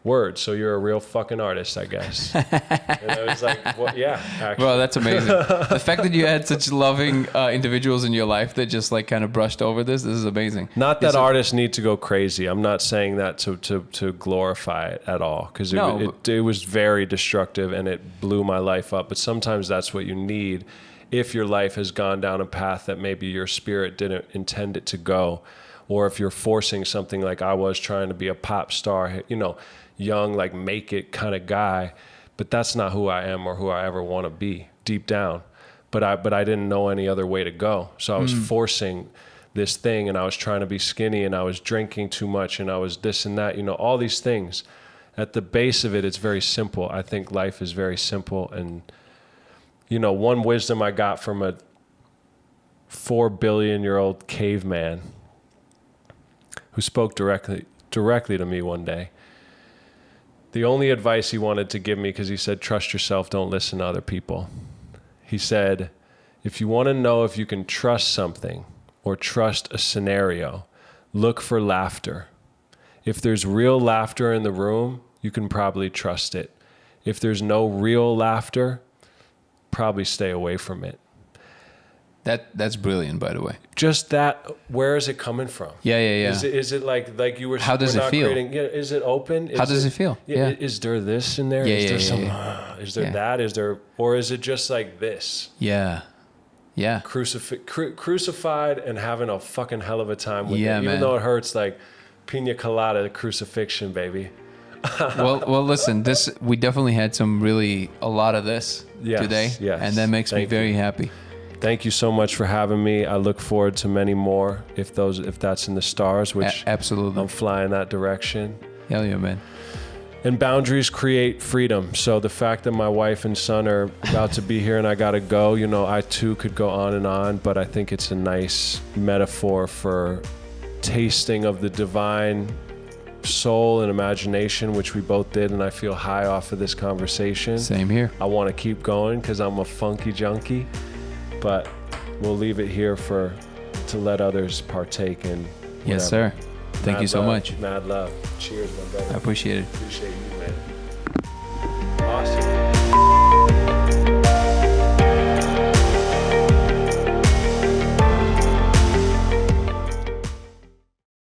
Word. So you're a real fucking artist, I guess. And I was like, well, yeah, actually. Well, that's amazing. The fact that you had such loving individuals in your life that just like kind of brushed over this is amazing. Not that artists need to go crazy. I'm not saying that to glorify it at all, because it was very destructive and it blew my life up. But sometimes that's what you need if your life has gone down a path that maybe your spirit didn't intend it to go, or if you're forcing something like I was trying to be a pop star, young, like make it kind of guy, but that's not who I am or who I ever want to be deep down. But I didn't know any other way to go. So I was forcing this thing, and I was trying to be skinny, and I was drinking too much, and I was this and that, all these things. At the base of it, it's very simple. I think life is very simple. And, one wisdom I got from a 4 billion-year-old caveman who spoke directly to me one day. The only advice he wanted to give me, because he said, trust yourself, don't listen to other people. He said, if you want to know if you can trust something or trust a scenario, look for laughter. If there's real laughter in the room, you can probably trust it. If there's no real laughter, probably stay away from it. That's brilliant, by the way. Just that, where is it coming from? Yeah. Is it like you were? How does it feel? Is it open? How does it feel? Yeah. Is there this in there? Yeah, is there some? Is there that? Is there, or is it just like this? Yeah. Crucified and having a fucking hell of a time with it, even man. though it hurts, like pina colada crucifixion, baby. well, listen. We definitely had a lot of this today, and that makes me very happy. Thank you so much for having me. I look forward to many more, if that's in the stars, which absolutely, I'm flying that direction. Hell yeah, man. And boundaries create freedom. So the fact that my wife and son are about to be here and I got to go, I too could go on, but I think it's a nice metaphor for tasting of the divine soul and imagination, which we both did, and I feel high off of this conversation. Same here. I want to keep going because I'm a funky junkie. But we'll leave it here to let others partake in whatever. Yes, sir. Thank you so much. Mad love. Cheers, my brother. I appreciate it. Appreciate you.